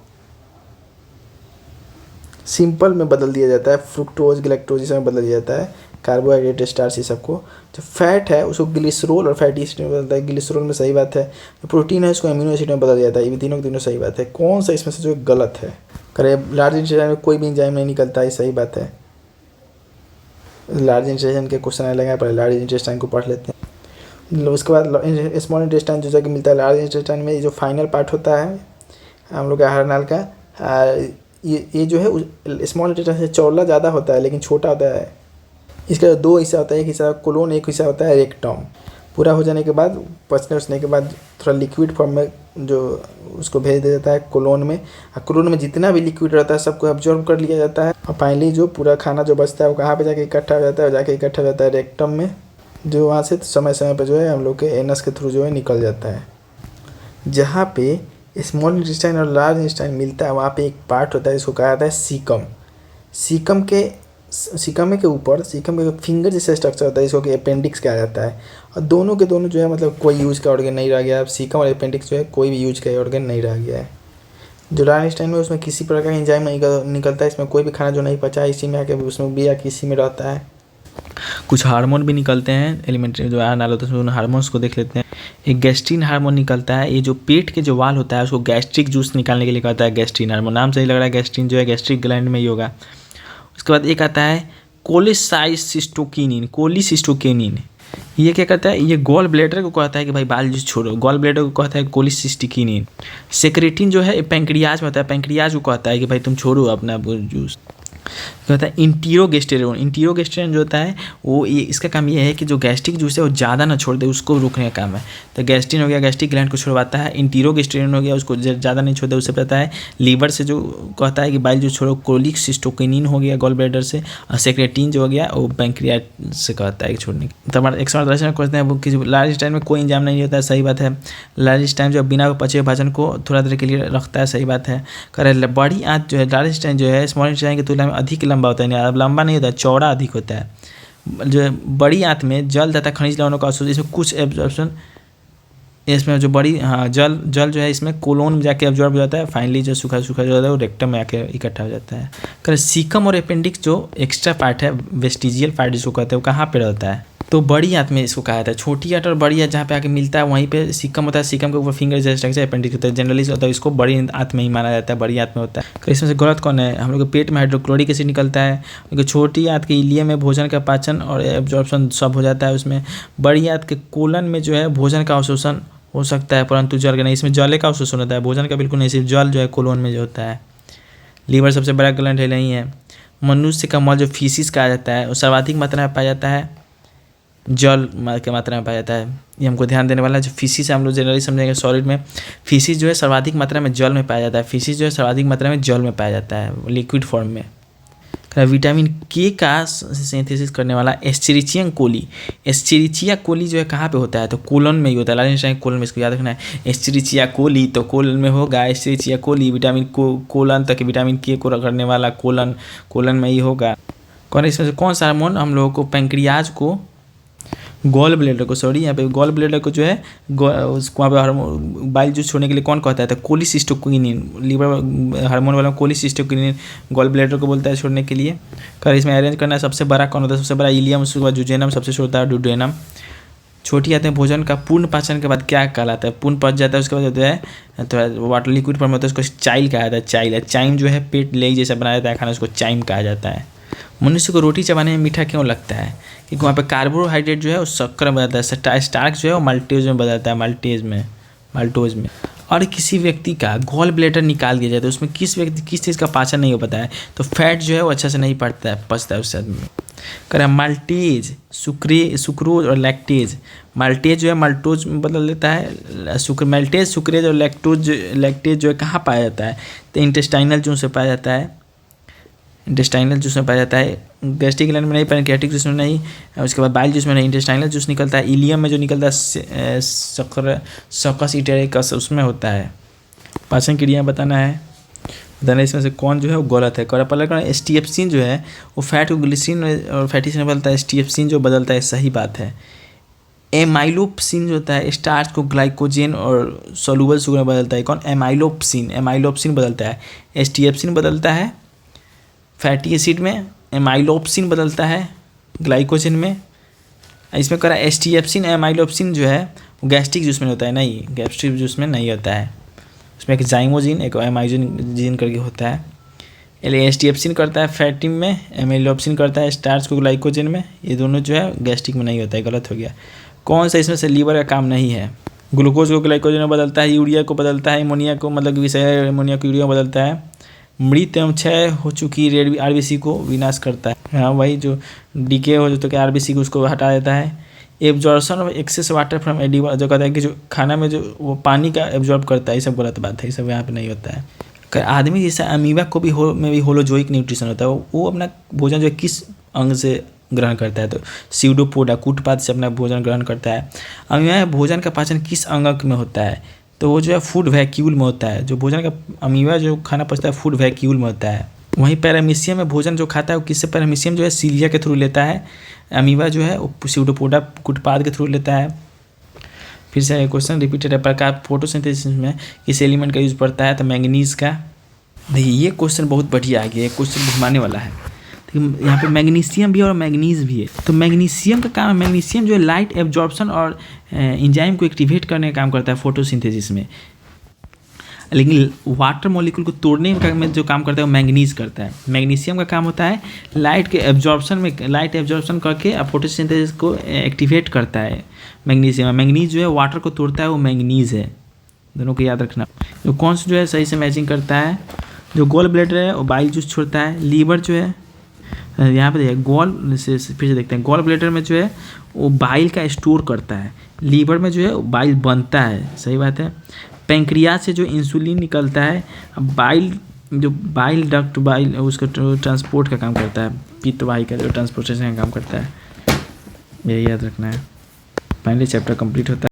सिंपल में बदल दिया जाता है, फ्रुक्टोज ग्लैक्टोज इसमें बदल दिया जाता है, कार्बोहाइड्रेट स्टार्च ये सबको। जो फैट है उसको ग्लिसरॉल और फैटी एसिड में बदलता है, ग्लिसरॉल में सही बात है। जो प्रोटीन है उसको अमीनो एसिड में बदल दिया जाता है, ये तीनों सही बात है। कौन सा इसमें से जो गलत है? करे लार्ज इंटेस्टाइन में कोई भी एंजाइम नहीं निकलता, ये सही बात है। लार्ज इंटेस्टाइन के क्वेश्चन आने लगे, पहले लार्ज इंटेस्टाइन को पढ़ लेते हैं। उसके बाद स्मॉल इंटेस्टाइन जो जगह मिलता है, लार्ज इंटेस्टाइन में जो फाइनल पार्ट होता है हम लोग का आहार नाल का, ये जो है स्मॉल इंटेस्टाइन से चौड़ा ज़्यादा होता है लेकिन छोटा होता है। इसका दो हिस्सा होता है, एक हिस्सा कोलोन, एक हिस्सा होता है रेक्टम। पूरा हो जाने के बाद, पचने के बाद थोड़ा लिक्विड फॉर्म में जो उसको भेज दिया जाता है कोलोन में, और कोलोन में जितना भी लिक्विड रहता है सबको एब्जॉर्ब कर लिया जाता है, और फाइनली जो पूरा खाना जो बचता है वो कहाँ पे जाके इकट्ठा हो जाता है? जाके इकट्ठा हो जाता है रेक्टम में, जो वहाँ से समय समय पर जो है हम लोग के एनस के थ्रू जो है निकल जाता है। जहाँ पे स्मॉल इंटेस्टाइन और लार्ज इंटेस्टाइन मिलता है वहाँ पे एक पार्ट होता है जिसको कहा जाता है सीकम। सीकम के ऊपर सीकम के फिंगर जैसा स्ट्रक्चर होता है, इसको कि अपेंडिक्स कहा जाता है। और दोनों के दोनों जो है मतलब कोई यूज का ऑर्गन नहीं रह गया है। सीकम और अपेंडिक्स जो है कोई भी यूज का ऑर्गन नहीं रह गया है। जो लार्ज इंटेस्टाइन में उसमें किसी प्रकार का एंजाइम नहीं निकलता है, इसमें कोई भी खाना जो नहीं पचा इसी में आके उसमें भी आके इसी में रहता है। कुछ हार्मोन भी निकलते हैं एलिमेंट्री जो आयरन होता है, उन हार्मोन्स को देख लेते हैं। एक गैस्ट्रीन हार्मोन निकलता है, ये जो पेट के जो वाल होता है उसको गैस्ट्रिक जूस निकालने के लिए कहता है गैस्ट्रीन हार्मोन। नाम सही लग रहा है, गैस्ट्रीन जो है गैस्ट्रिक ग्लैंड में ही होगा। उसके बाद एक आता है कोलिसिस्टोकिनिन। ये क्या करता है? ये गॉल ब्लैडर को कहता है कि भाई बाल जूस छोड़ो, गॉल ब्लैडर को कहता है कोलिसिस्टोकिनिन। सेक्रेटिन जो है पेंक्रियाज में होता है, पेंक्रियाज को कहता है कि भाई तुम छोड़ो अपना जूस। कहता है इंटीरोगेस्टेरोन जो होता है वो ये इसका काम ये है कि जो गैस्ट्रिक जूस है वो ज़्यादा ना छोड़ दे, उसको रोकने का काम है। तो गैस्ट्रिन हो गया गैस्ट्रिक ग्लैंड को छुड़वाता है, इंटीरोगेस्टेरोन हो गया उसको ज़्यादा नहीं छोड़ दे, उससे पता है लीवर से जो कहता है कि बाइल जूस छोड़ो। कोलिसिस्टोकिनिन हो गया गॉल ब्लैडर से, और सेक्रेटिन जो हो गया वो पैंक्रियाज से कहता है छोड़ने की। तो हमारा 183 में कहते हैं वो कि लार्ज इंटेस्टाइन में कोई एंजाइम नहीं होता है, सही बात है। लार्ज इंटेस्टाइन जो बिना पचे भोजन को थोड़ा देर के लिए रखता है, सही बात है। करे बड़ी आंत जो है लार्ज इंटेस्टाइन जो है स्मॉल इंटेस्टाइन की तुलना में अधिक लंबा होता है, अब लंबा नहीं होता है, चौड़ा अधिक होता है। जो बड़ी आंत में जल तथा खनिज लवणों का अवशोषण, इसमें कुछ एब्जॉर्प्शन, इसमें जो बड़ी जल जो है इसमें कोलोन में जाके एब्जॉर्ब हो जाता है, फाइनली जो सूखा जो होता है वो रेक्टम में आके इकट्ठा हो जाता है। कर सीकम और अपेंडिक्स जो एक्स्ट्रा पार्ट है, वेस्टिजियल पार्ट जिसको कहते हैं, वो कहाँ पे रहता है? तो बड़ी आंत में इसको कहा जाता है। छोटी आंत और बड़ी आंत जहाँ पे आके मिलता है वहीं पे सीकम होता है, सीकम के ऊपर फिंगर जैसे स्ट्रक्चर अपेंडिक्स होता है। जनरली होता है इसको बड़ी आंत में ही माना जाता है, बड़ी आंत में होता है। तो इसमें से गलत कौन है? हम लोग के पेट में हाइड्रोक्लोरिक एसिड निकलता है, क्योंकि छोटी आंत के इलियम में भोजन का पाचन और एब्जॉर्प्शन सब हो जाता है उसमें। बड़ी आंत के कोलन में जो है भोजन का अवशोषण हो सकता है, परंतु जल का नहीं, इसमें जल का अवशोषण होता है, भोजन का बिल्कुल नहीं, सिर्फ जल जो है कोलोन में जो होता है। लीवर सबसे बड़ा ग्लैंड है नहीं है। मनुष्य का मल जो फीसिस कहा जाता है वो सर्वाधिक मात्रा में पाया जाता है, जल की मात्रा में पाया जाता है। ये हमको ध्यान देने वाला है। जो फीसिस है हम लोग जनरली समझेंगे सॉलिड में, फीसिस जो है सर्वाधिक मात्रा में जल में पाया जाता है, फीसिस जो है सर्वाधिक मात्रा में जल में पाया जाता है लिक्विड फॉर्म में। विटामिन के का सिंथेसिस करने वाला एस्चेरिचिया कोली, एस्चेरिचिया कोली जो है कहाँ पे होता है? तो कोलन में ही होता है। लार्ज इंटेस्टाइन कोलन में, इसको याद रखना है। एस्चेरिचिया कोली तो कोलन में होगा, एस्चेरिचिया कोली विटामिन कोलन तक विटामिन के को करने वाला कोलन में ही होगा। कौन इसमें से कौन सा हार्मोन हम लोगों को पैंक्रियाज को, गॉल ब्लैडर को, सॉरी यहाँ पे गॉल ब्लैडर को जो है उसको वहाँ पे बाइल जूस छोड़ने के लिए कौन कहता है? तो कोलिसिस्टोकिनिन, लीवर हार्मोन वाला कोलिसिस्टोकिनिन गॉल ब्लैडर को बोलता है छोड़ने के लिए। कर इसमें अरेंज करना है। सबसे बड़ा कौन होता है? सबसे बड़ा इलियम, उसके बाद जुजेनम, सबसे छोटा है डुडेनम। छोटी आते हैं भोजन का पूर्ण पाचन के बाद क्या कहलाता है? पूर्ण पच जाता है, उसके बाद जो है थोड़ा वाटर लिक्विड फॉर्म होता है, उसको चाइल कहा जाता है। चाइल है, चाइम जो है पेट लेग जैसा बनाया जाता है खाना, उसको चाइम कहा जाता है। मनुष्य को रोटी चबाने में मीठा क्यों लगता है? क्योंकि वहाँ पे कार्बोहाइड्रेट जो है वो शक्कर में बदलता है, स्टार्च जो है वो माल्टेज में बदलता है, माल्टोज में। और किसी व्यक्ति का गॉल ब्लैडर निकाल दिया जाए तो उसमें किस चीज़ का पाचन नहीं हो पाता है, तो फैट जो है वो अच्छा से नहीं पचता है उस आदमी में। कह रहा है माल्टेज, सुक्रोज और लैक्टेज। माल्टेज जो है माल्टोज में बदल देता है, माल्टेज, सुक्रेज और लैक्टेज जो है कहाँ पाया जाता है, तो इंटेस्टाइनल जूस में पाया जाता है। इंटेस्टाइनल जूस में पाया जाता है, गैस्ट्रिक ग्लैंड में नहीं, पैनक्रियाटिक जूस में नहीं, उसके बाद बाइल जूस में नहीं। इंटेस्टाइनल जूस निकलता है इलियम में, जो निकलता है सकस इटेरिकस उसमें होता है। पाचन क्रिया बताना है, इसमें से कौन जो है वो गलत है। एस्टीएप्सिन जो है वो फैट को ग्लिसरीन और फैटी से बदलता है, एस्टीएप्सिन जो बदलता है सही बात है। एमाइलोप्सिन जो होता है स्टार्च को ग्लाइकोजेन और सोलूबल शुगर में बदलता है। कौन? एमाइलोप्सिन बदलता है, एस्टीएप्सिन बदलता है फैटी एसिड में, एमाइलोप्सिन बदलता है ग्लाइकोजन में। इसमें करा एस्टीएप्सिन एमाइलोप्सिन जो है वो गैस्ट्रिक जूस में होता है, नहीं गैस्ट्रिक जूस में नहीं होता है। उसमें एक जाइमोजिन एक एमाइजोन जीन करके होता है। एस्टीएप्सिन करता है फैटी में, एमाइलोप्सिन करता है स्टार्च को ग्लाइकोजन में। ये दोनों जो है गैस्ट्रिक में नहीं होता है, गलत हो गया। कौन सा इसमें से लीवर का काम नहीं है? ग्लूकोज को ग्लाइकोजन में बदलता है, यूरिया को बदलता है, अमोनिया को मतलब विषय अमोनिया को यूरिया में बदलता है। मृत एवं क्षय हो चुकी रेड आरबीसी को विनाश करता है। हाँ वही जो डीके हो जो आरबीसी को उसको हटा देता है। Absorption of excess water from edible, जो कहता है कि जो खाना में जो वो पानी का एब्जॉर्ब करता है, ये सब गलत बात है, ये सब यहाँ पे नहीं होता है। आदमी जैसा अमीबा को भी होलोजोइक न्यूट्रिशन होता है, वो अपना भोजन जो है किस अंग से ग्रहण करता है, तो सीडोपोडा कूटपाद से अपना भोजन ग्रहण करता है। अमीबा भोजन का पाचन किस अंग में होता है, तो वो जो है फूड वैक्यूल में होता है। जो भोजन का अमीबा जो खाना पचता है फूड वैक्यूल में होता है। वहीं पैरामीशियम में भोजन जो खाता है वो किससे? पैरामीशियम जो है सीलिया के थ्रू लेता है, अमीबा जो है वो सीडोपोडा कूटपाद के थ्रू लेता है। फिर से क्वेश्चन रिपीटेड है, प्रकार फोटोसिंथेसिस में किस एलिमेंट का यूज पड़ता है, तो मैंगनीज का। देखिए ये क्वेश्चन बहुत बढ़िया आ गया, ये क्वेश्चन घुमाने वाला है। यहाँ पे मैग्नीशियम भी है और मैग्नीज भी है। तो मैग्नीशियम का काम है, मैग्नीशियम जो है लाइट एब्जॉर्प्शन और एंजाइम को एक्टिवेट करने का काम करता है फोटोसिंथेसिस में। लेकिन वाटर मॉलिक्यूल को तोड़ने में जो काम करता है वो मैंगनीज करता है। मैग्नीशियम का काम होता है लाइट के एब्जॉर्प्शन में, लाइट एब्जॉर्प्शन करके फोटोसिंथेसिस को एक्टिवेट करता है मैग्नीशियम। मैंगनीज जो है वाटर को तोड़ता है, वो मैंगनीज है। दोनों को याद रखना। जो कौन सा जो है सही से मैचिंग करता है, जो गॉल ब्लैडर है वो बाइल जूस छोड़ता है। लीवर जो है यहाँ पे देखिए गॉल से फिर से देखते हैं, गॉल ब्लैडर में जो है वो बाइल का स्टोर करता है, लीवर में जो है बाइल बनता है, सही बात है। पैंक्रियाज से जो इंसुलिन निकलता है, बाइल जो बाइल डक्ट बाइल उसका ट्रांसपोर्ट का काम करता है, पित्तवाही का जो ट्रांसपोर्टेशन का काम करता है, यही याद रखना है। फाइनली चैप्टर कंप्लीट होता है।